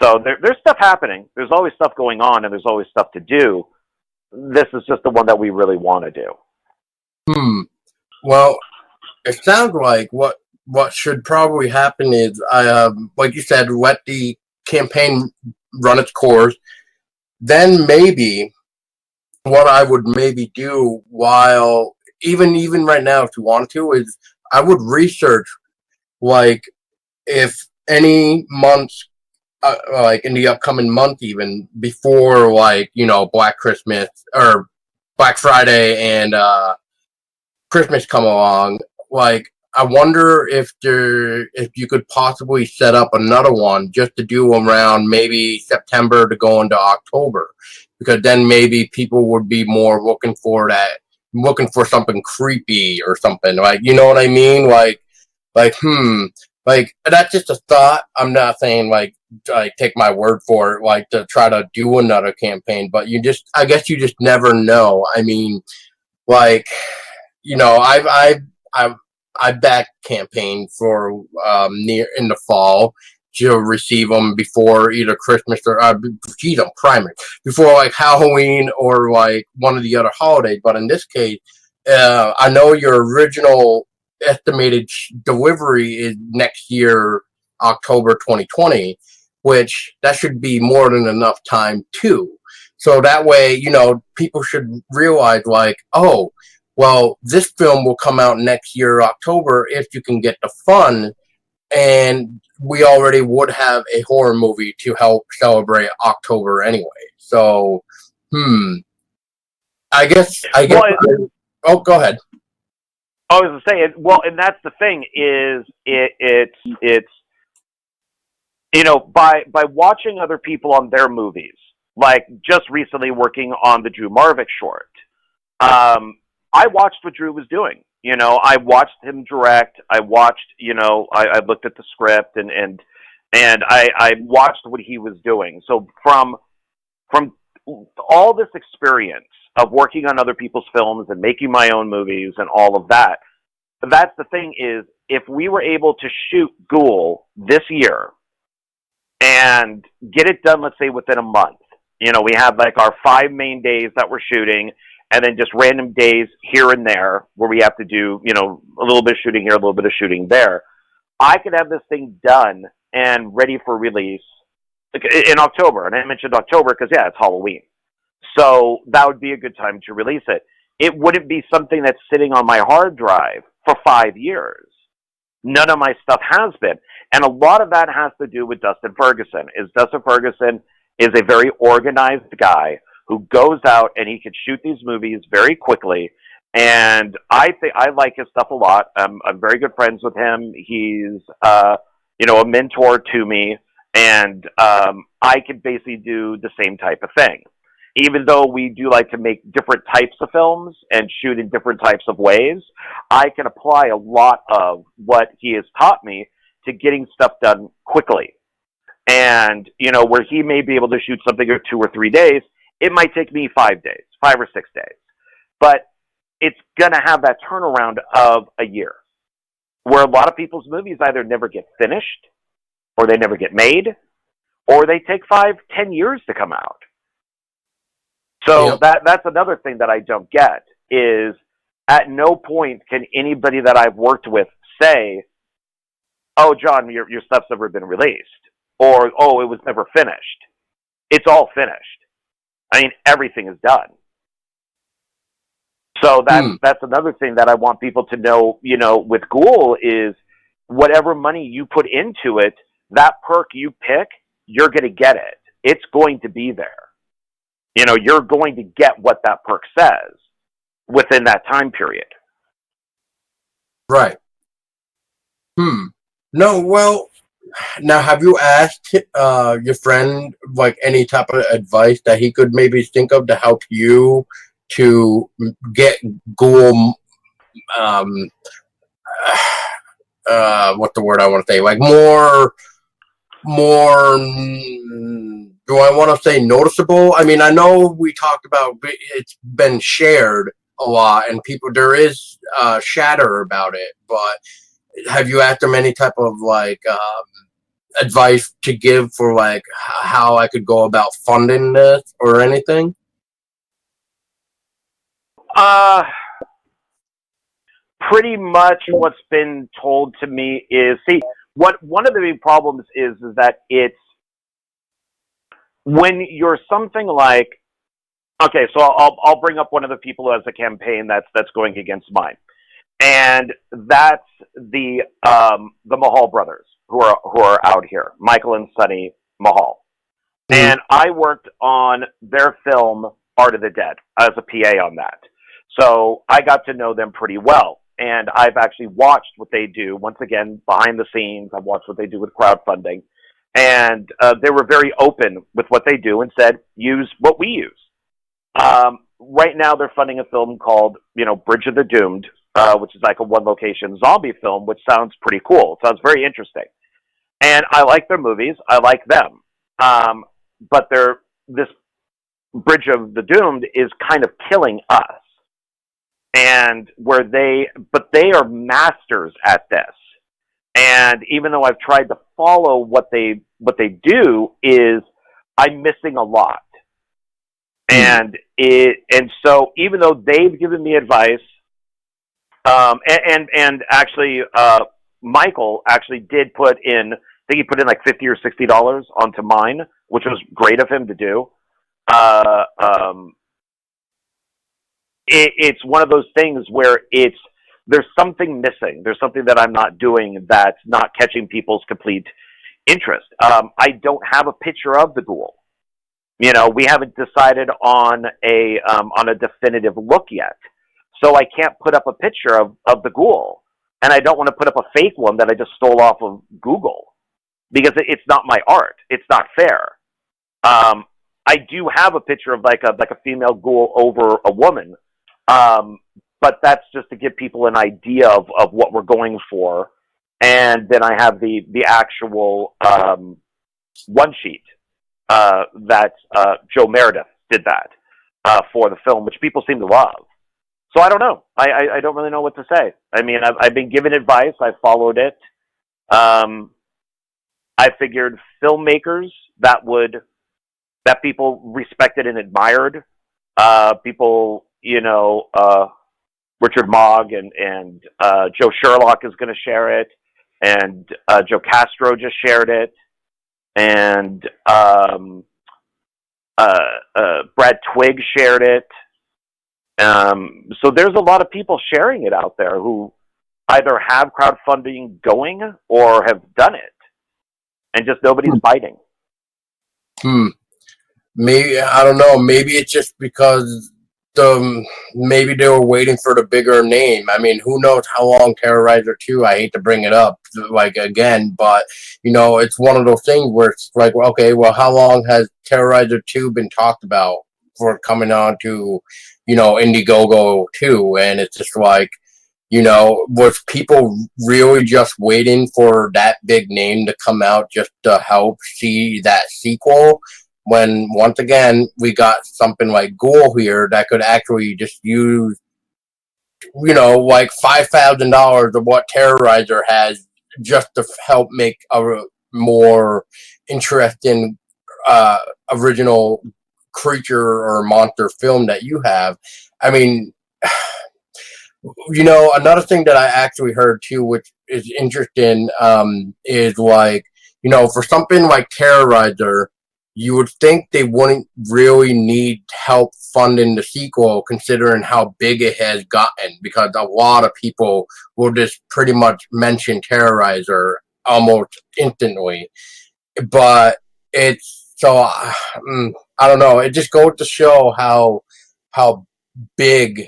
So there's stuff happening. There's always stuff going on, and there's always stuff to do. This is just the one that we really want to do. Well, it sounds like what should probably happen is, like you said, let the campaign run its course. Then maybe what I would maybe do, while even right now, if you want to, is I would research, like, if any months, like in the upcoming month, even before, like, Black Christmas or Black Friday and Christmas come along, like, I wonder if you could possibly set up another one just to do around maybe September to go into October, because then maybe people would be more looking for something creepy or something, like, you know what I mean? Like, that's just a thought. I'm not saying like take my word for it, like to try to do another campaign, but I guess you just never know. I mean, like, I back campaign for near in the fall to receive them before either Christmas or before like Halloween or like one of the other holidays. But in this case, I know your original estimated delivery is next year, October 2020. which that should be more than enough time too. So that way, people should realize like, oh, well, this film will come out next year, October, if you can get the fund. And we already would have a horror movie to help celebrate October anyway. So, I guess. Oh, go ahead. I was going to say, well, and that's the thing is it's by watching other people on their movies, like just recently working on the Drew Marvick short. I watched what Drew was doing. I watched him direct. I watched, I looked at the script and I watched what he was doing. So from all this experience of working on other people's films and making my own movies and all of that, that's the thing is, if we were able to shoot GHOUL this year and get it done, let's say within a month, we had like our 5 main days that we're shooting, and then just random days here and there where we have to do, a little bit of shooting here, a little bit of shooting there. I could have this thing done and ready for release in October. And I mentioned October because, yeah, it's Halloween. So that would be a good time to release it. It wouldn't be something that's sitting on my hard drive for 5 years. None of my stuff has been. And a lot of that has to do with Dustin Ferguson. Dustin Ferguson is a very organized guy who goes out and he can shoot these movies very quickly. And I think I like his stuff a lot. I'm very good friends with him. He's, a mentor to me. And I could basically do the same type of thing. Even though we do like to make different types of films and shoot in different types of ways, I can apply a lot of what he has taught me to getting stuff done quickly. And, where he may be able to shoot something in 2 or 3 days, it might take me 5 days, 5 or 6 days. But it's going to have that turnaround of a year, where a lot of people's movies either never get finished, or they never get made, or they take 5, 10 years to come out. So that's another thing that I don't get is at no point can anybody that I've worked with say, oh, John, your stuff's never been released, or, oh, it was never finished. It's all finished. I mean, everything is done. So that's another thing that I want people to know, with GHOUL is whatever money you put into it, that perk you pick, you're going to get it. It's going to be there. You're going to get what that perk says within that time period. Right. No, well, now have you asked your friend like any type of advice that he could maybe think of to help you to get GHOUL, what's the word I want to say? Like more, do I want to say noticeable? I mean, I know we talked about it's been shared a lot and there is chatter about it, but have you asked them any type of like advice to give for like how I could go about funding this or anything? Pretty much what's been told to me is, one of the big problems is that it's when you're something like, okay, so I'll bring up one of the people who has a campaign that's going against mine, and that's the Mahal brothers who are out here, Michael and Sonny Mahal, and I worked on their film Art of the Dead as a PA on that, so I got to know them pretty well. And I've actually watched what they do. Once again, behind the scenes, I've watched what they do with crowdfunding. And they were very open with what they do and said, use what we use. Right now, they're funding a film called, Bridge of the Doomed, which is like a one-location zombie film, which sounds pretty cool. It sounds very interesting. And I like their movies. I like them. But this Bridge of the Doomed is kind of killing us. And but they are masters at this. And even though I've tried to follow what they do, is I'm missing a lot. And so even though they've given me advice, and actually Michael actually did put in think he put in like $50 or $60 onto mine, which was great of him to do. It's one of those things where there's something missing. There's something that I'm not doing that's not catching people's complete interest. I don't have a picture of the ghoul. We haven't decided on a definitive look yet. So I can't put up a picture of the ghoul. And I don't want to put up a fake one that I just stole off of Google, because it's not my art. It's not fair. I do have a picture of like a female ghoul over a woman. But that's just to give people an idea of what we're going for. And then I have the actual one sheet that Joe Meredith did that for the film, which people seem to love. So I don't know. I don't really know what to say. I mean, I've been given advice. I followed it. I figured filmmakers that people respected and admired, people, Richard Mogg and Joe Sherlock is going to share it, and Joe Castro just shared it, and Brad Twigg shared it. So there's a lot of people sharing it out there who either have crowdfunding going or have done it, and just nobody's biting. Maybe, I don't know, maybe it's just because maybe they were waiting for the bigger name. I mean, who knows how long Terrorizer 2, I hate to bring it up, again, but, it's one of those things where it's like, okay, well, how long has Terrorizer 2 been talked about for coming on to, Indiegogo 2? And it's just like, was people really just waiting for that big name to come out just to help see that sequel? When, once again, we got something like GHOUL here that could actually just use, like $5,000 of what Terrorizer has just to help make a more interesting original creature or monster film that you have. I mean, another thing that I actually heard too, which is interesting, is like, for something like Terrorizer, you would think they wouldn't really need help funding the sequel, considering how big it has gotten, because a lot of people will just pretty much mention Terrorizer almost instantly. But it's so, I don't know. It just goes to show how big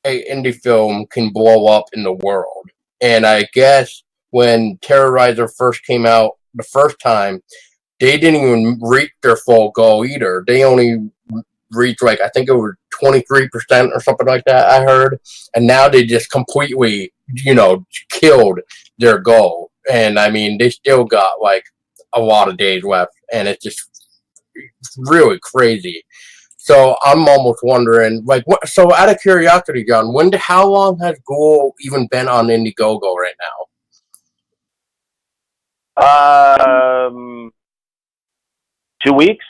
a indie film can blow up in the world. And I guess when Terrorizer first came out the first time, they didn't even reach their full goal either. They only reached, I think it was 23% or something like that, I heard. And now they just completely, killed their goal. And, I mean, they still got, a lot of days left. And it's just really crazy. So I'm almost wondering, so out of curiosity, John, how long has GHOUL even been on Indiegogo right now? 2 weeks.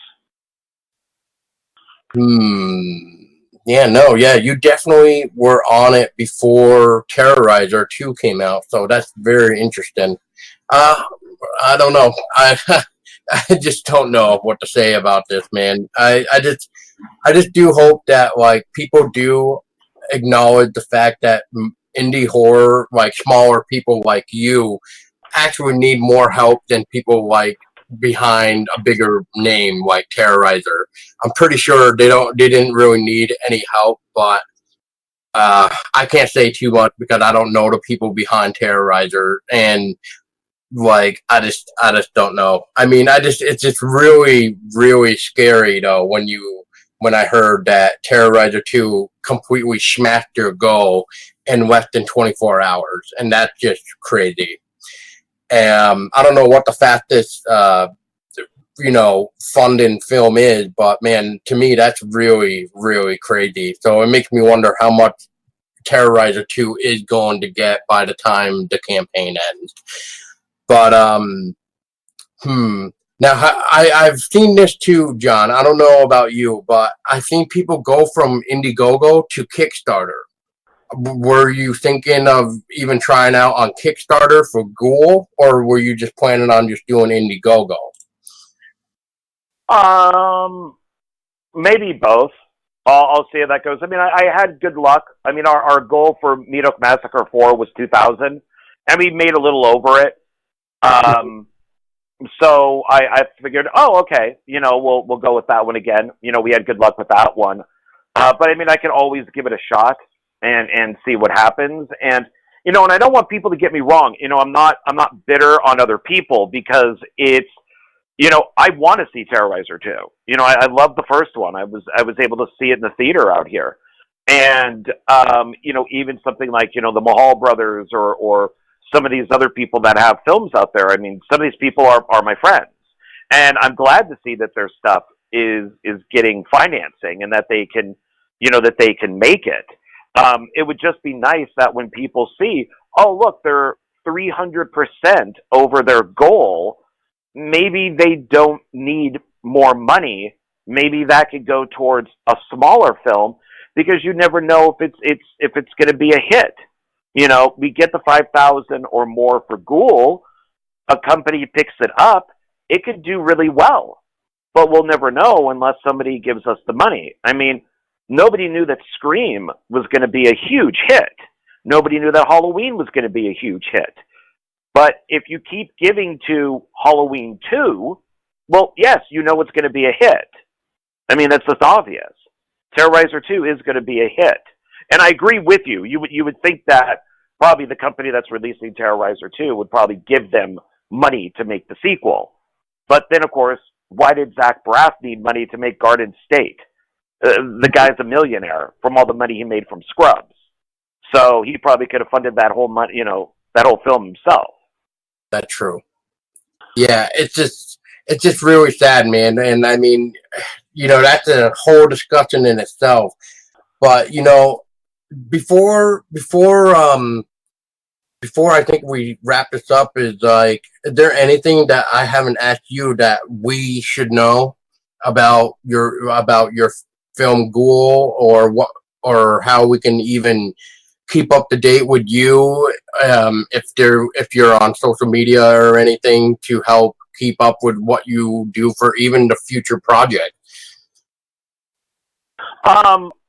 Yeah, you definitely were on it before Terrorizer 2 came out, so that's very interesting. I don't know. I just don't know what to say about this, man. I just do hope that people do acknowledge the fact that indie horror, smaller people like you, actually need more help than people behind a bigger name like Terrorizer. I'm pretty sure they didn't really need any help, but I can't say too much because I don't know the people behind Terrorizer, and I just don't know. I mean, it's just really, really scary though when I heard that Terrorizer 2 completely smashed their goal in less than 24 hours, and that's just crazy. I don't know what the fastest, funding film is, but man, to me, that's really, really crazy. So it makes me wonder how much Terrorizer 2 is going to get by the time the campaign ends. But, now, I've seen this too, John. I don't know about you, but I've seen people go from Indiegogo to Kickstarter. were you thinking of even trying out on Kickstarter for GHOUL, or were you just planning on just doing Indiegogo? Maybe both. I'll see how that goes. I mean, I had good luck. I mean, our goal for Meathook Massacre 4 was 2,000, and we made a little over it. So I figured, oh, okay, we'll go with that one again. We had good luck with that one. But I mean, I can always give it a shot and see what happens. And and I don't want people to get me wrong. I'm not bitter on other people, because it's I want to see Terrorizer 2. I love the first one. I was able to see it in the theater out here. And, even something like, the Mahal brothers or some of these other people that have films out there. I mean, some of these people are my friends. And I'm glad to see that their stuff is getting financing and that they can, that they can make it. It would just be nice that when people see, oh, look, they're 300% over their goal, maybe they don't need more money. Maybe that could go towards a smaller film, because you never know if it's going to be a hit. We get the 5,000 or more for GHOUL. A company picks it up. It could do really well, but we'll never know unless somebody gives us the money. I mean, nobody knew that Scream was going to be a huge hit. Nobody knew that Halloween was going to be a huge hit. But if you keep giving to Halloween 2, well, yes, it's going to be a hit. I mean, that's just obvious. Terrorizer 2 is going to be a hit. And I agree with you. You would think that probably the company that's releasing Terrorizer 2 would probably give them money to make the sequel. But then, of course, why did Zach Braff need money to make Garden State? The guy's a millionaire from all the money he made from Scrubs. So he probably could have funded that whole money, that whole film himself. That's true. Yeah, it's just really sad, man. And I mean, that's a whole discussion in itself. But before I think we wrap this up, is there anything that I haven't asked you that we should know about your film GHOUL, or how we can even keep up to date with you, if you're on social media or anything, to help keep up with what you do for even the future project?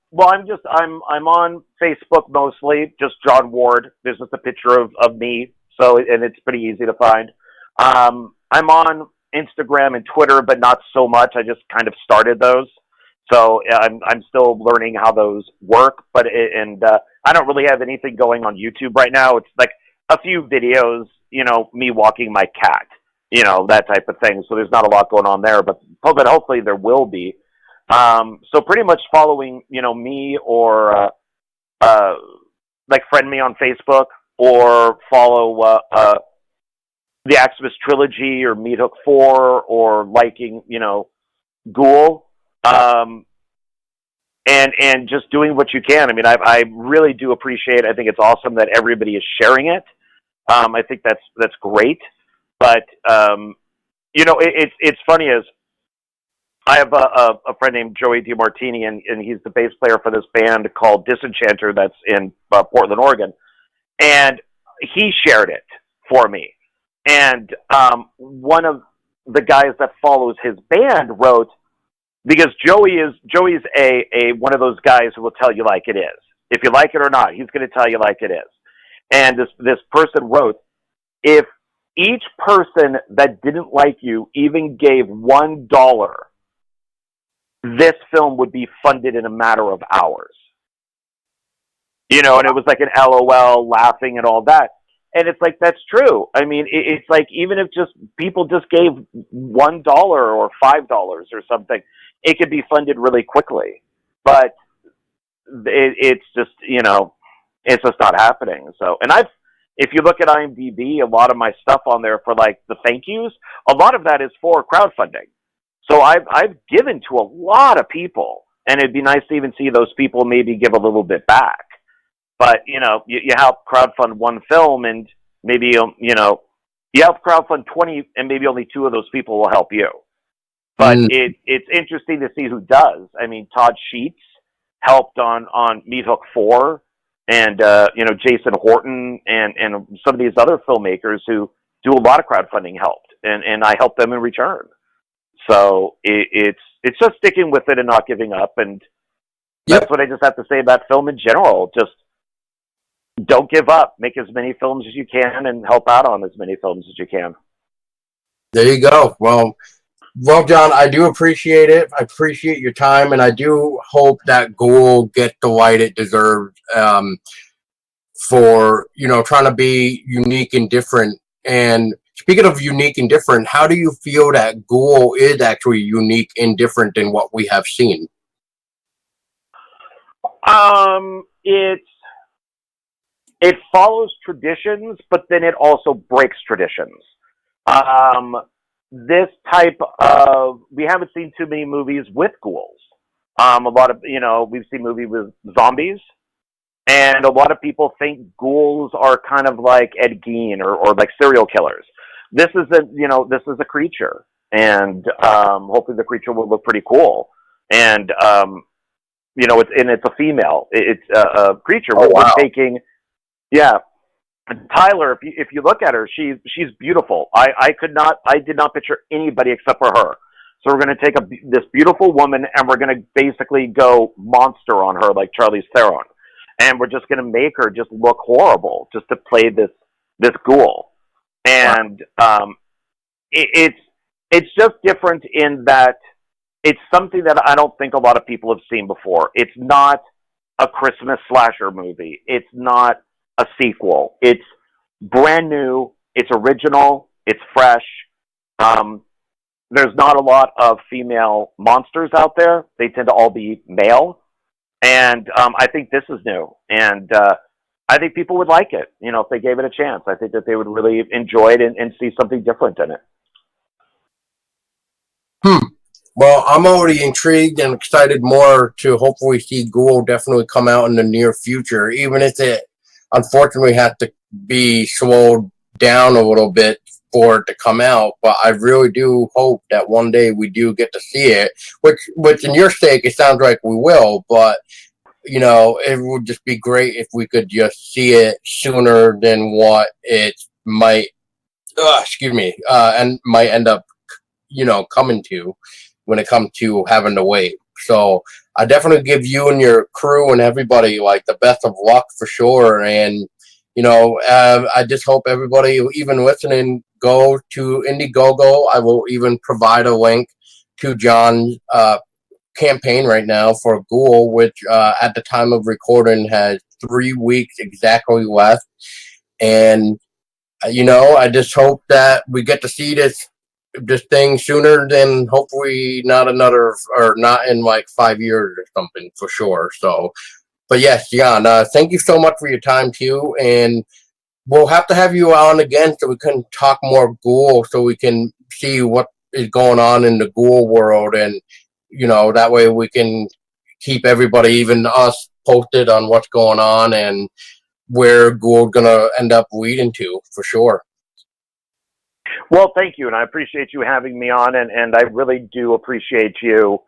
Well, I'm on Facebook mostly, just John Ward. There's just a picture of me, and it's pretty easy to find. I'm on Instagram and Twitter, but not so much. I just kind of started those, so I'm still learning how those work. But I don't really have anything going on YouTube right now. It's like a few videos, me walking my cat, that type of thing. So there's not a lot going on there, but hopefully there will be. So pretty much following, me, or friend me on Facebook, or follow the Axemas trilogy or Meathook 4, or liking, GHOUL, and just doing what you can. I mean, I really do appreciate it. I think it's awesome that everybody is sharing it. I think that's great. But it's funny, as I have a friend named Joey DiMartini, and he's the bass player for this band called Disenchanter that's in Portland, Oregon. And he shared it for me. And one of the guys that follows his band wrote, because Joey's a one of those guys who will tell you like it is. If you like it or not, he's going to tell you like it is. And this person wrote, if each person that didn't like you even gave $1, this film would be funded in a matter of hours. And it was like an LOL, laughing and all that. And it's like, that's true. I mean, it's like, even if just people just gave $1 or $5 or something, it could be funded really quickly. But it's just, it's just not happening. So, and if you look at IMDb, a lot of my stuff on there for like the thank yous, a lot of that is for crowdfunding. So I've given to a lot of people, and it'd be nice to even see those people maybe give a little bit back. But, you help crowdfund one film, and maybe, you help crowdfund 20, and maybe only 2 of those people will help you. But it's interesting to see who does. I mean, Todd Sheets helped on Meathook 4. and Jason Horton and some of these other filmmakers who do a lot of crowdfunding helped, and I helped them in return. So it's just sticking with it and not giving up, and that's what I just have to say about film in general. Just don't give up. Make as many films as you can and help out on as many films as you can. There you go. Well, John, I do appreciate it. I appreciate your time, and I do hope that GHOUL gets the light it deserves for, trying to be unique and different. And speaking of unique and different, how do you feel that GHOUL is actually unique and different than what we have seen? It follows traditions, but then it also breaks traditions. This type of, we haven't seen too many movies with ghouls. A lot of, we've seen movies with zombies, and a lot of people think ghouls are kind of like Ed Gein or like serial killers. This is a creature, and hopefully the creature will look pretty cool. And it's a female. It's a creature. Oh, wow. We're taking, yeah. Tyler, if you look at her, she's beautiful. I did not picture anybody except for her. So we're going to take this beautiful woman, and we're going to basically go monster on her like Charlize Theron, and we're just going to make her just look horrible just to play this ghoul. And it's just different in that it's something that I don't think a lot of people have seen before. It's not a Christmas slasher movie. It's not a sequel. It's brand new. It's original. It's fresh. There's not a lot of female monsters out there. They tend to all be male. And I think this is new. And I think people would like it, if they gave it a chance. I think that they would really enjoy it and see something different in it. Well, I'm already intrigued and excited more to hopefully see GHOUL definitely come out in the near future, even if it unfortunately has to be slowed down a little bit for it to come out. But I really do hope that one day we do get to see it, which in your sake, it sounds like we will, but it would just be great if we could just see it sooner than what it might, and might end up, coming to when it comes to having to wait. So I definitely give you and your crew and everybody like the best of luck for sure. And, I just hope everybody, even listening, go to Indiegogo. I will even provide a link to John's campaign right now for GHOUL, which at the time of recording has 3 weeks exactly left. And, I just hope that we get to see this thing sooner than hopefully not in like 5 years or something for sure. So, but yes, Jan, thank you so much for your time too. And we'll have to have you on again so we can talk more GHOUL, so we can see what is going on in the GHOUL world. And, that way we can keep everybody, even us, posted on what's going on and where GHOUL's going to end up leading to for sure. Well, thank you, and I appreciate you having me on, and I really do appreciate you,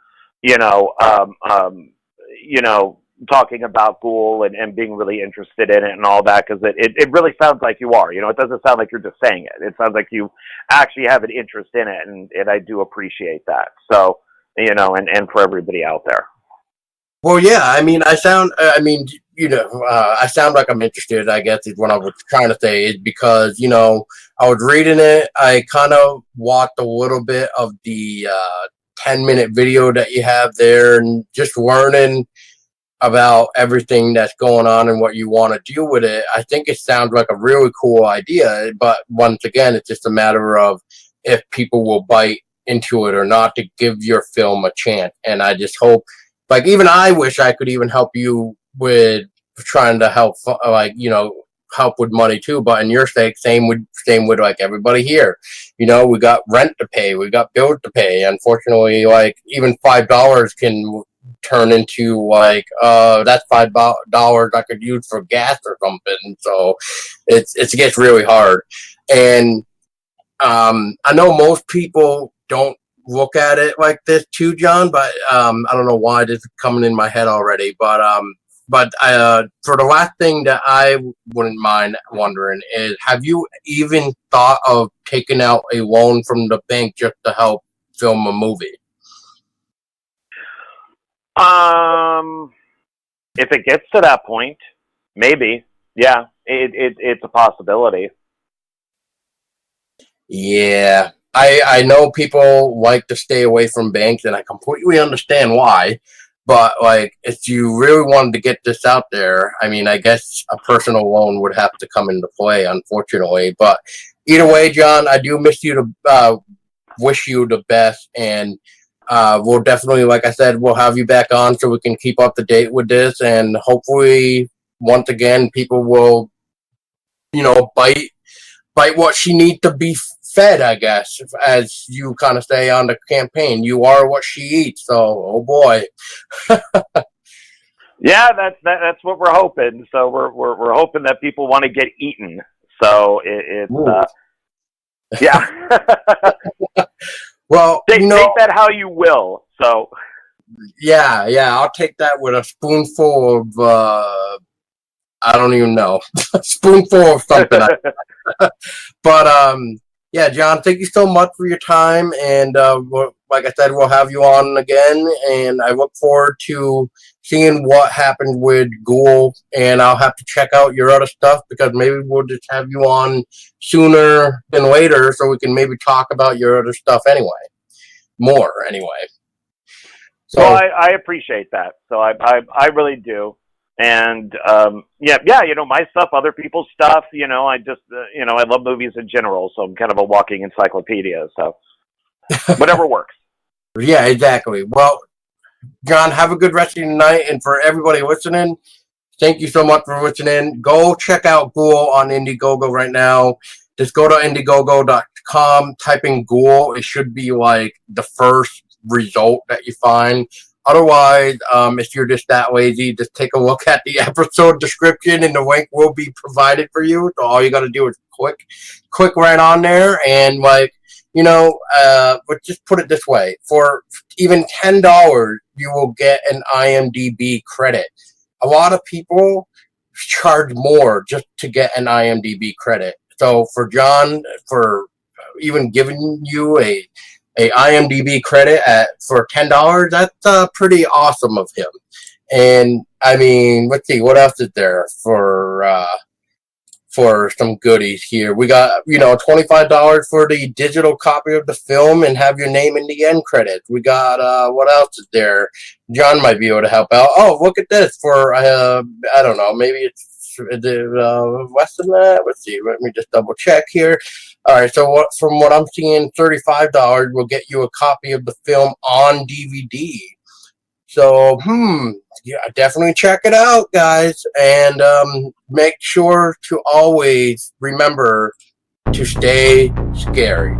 talking about GHOUL and being really interested in it and all that, because it really sounds like you are. It doesn't sound like you're just saying it. It sounds like you actually have an interest in it, and I do appreciate that. So, and for everybody out there. Well, yeah, I sound like I'm interested, I guess, is what I was trying to say, is because, I was reading it. I kind of watched a little bit of the 10-minute video that you have there, and just learning about everything that's going on and what you want to do with it. I think it sounds like a really cool idea, but once again, it's just a matter of if people will bite into it or not to give your film a chance. And I just hope, like, even I wish I could even help you with trying to help, help with money too. But in your sake, same with like everybody here. We got rent to pay, we got bills to pay. Unfortunately, like even $5 can turn into like that's $5 I could use for gas or something. So it gets really hard. And I know most people don't look at it like this too, John, but I don't know why this is coming in my head already. But but for the last thing that I wouldn't mind wondering is, have you even thought of taking out a loan from the bank just to help film a movie? If it gets to that point, maybe. Yeah, it's a possibility. Yeah, I know people like to stay away from banks, and I completely understand why. But like, if you really wanted to get this out there, I mean, I guess a personal loan would have to come into play, unfortunately. But either way, John, I do wish you the best, and we'll definitely, like I said, we'll have you back on so we can keep up to date with this, and hopefully, once again, people will, bite what she needs to be fed, I guess, as you kind of say on the campaign. You are what she eats, so, oh boy. Yeah, that's what we're hoping. So we're hoping that people want to get eaten. So it's yeah. Well, take that how you will. So yeah, I'll take that with a spoonful of I don't even know, a spoonful of something. But yeah, John, thank you so much for your time, and like I said, we'll have you on again, and I look forward to seeing what happened with GHOUL, and I'll have to check out your other stuff, because maybe we'll just have you on sooner than later so we can maybe talk about your other stuff more anyway. So, well, I appreciate that. So I really do. And yeah, my stuff, other people's stuff, I just, I love movies in general, so I'm kind of a walking encyclopedia. So whatever works. Yeah, exactly. Well, John, have a good rest of your night, and for everybody listening, thank you so much for listening. Go check out GHOUL on Indiegogo right now. Just go to Indiegogo.com, type in GHOUL. It should be like the first result that you find. Otherwise, if you're just that lazy, just take a look at the episode description, and the link will be provided for you. So all you got to do is click right on there, and but just put it this way: for even $10, you will get an IMDb credit. A lot of people charge more just to get an IMDb credit. So for John, for even giving you a IMDb credit for $10, that's pretty awesome of him. And I mean, let's see, what else is there for some goodies here? We got, $25 for the digital copy of the film and have your name in the end credits. We got, what else is there? John might be able to help out. Oh, look at this for, I don't know, maybe it's less than that. Let's see, let me just double check here. All right, so from what I'm seeing, $35 will get you a copy of the film on DVD. So, yeah, definitely check it out, guys. And make sure to always remember to stay scary.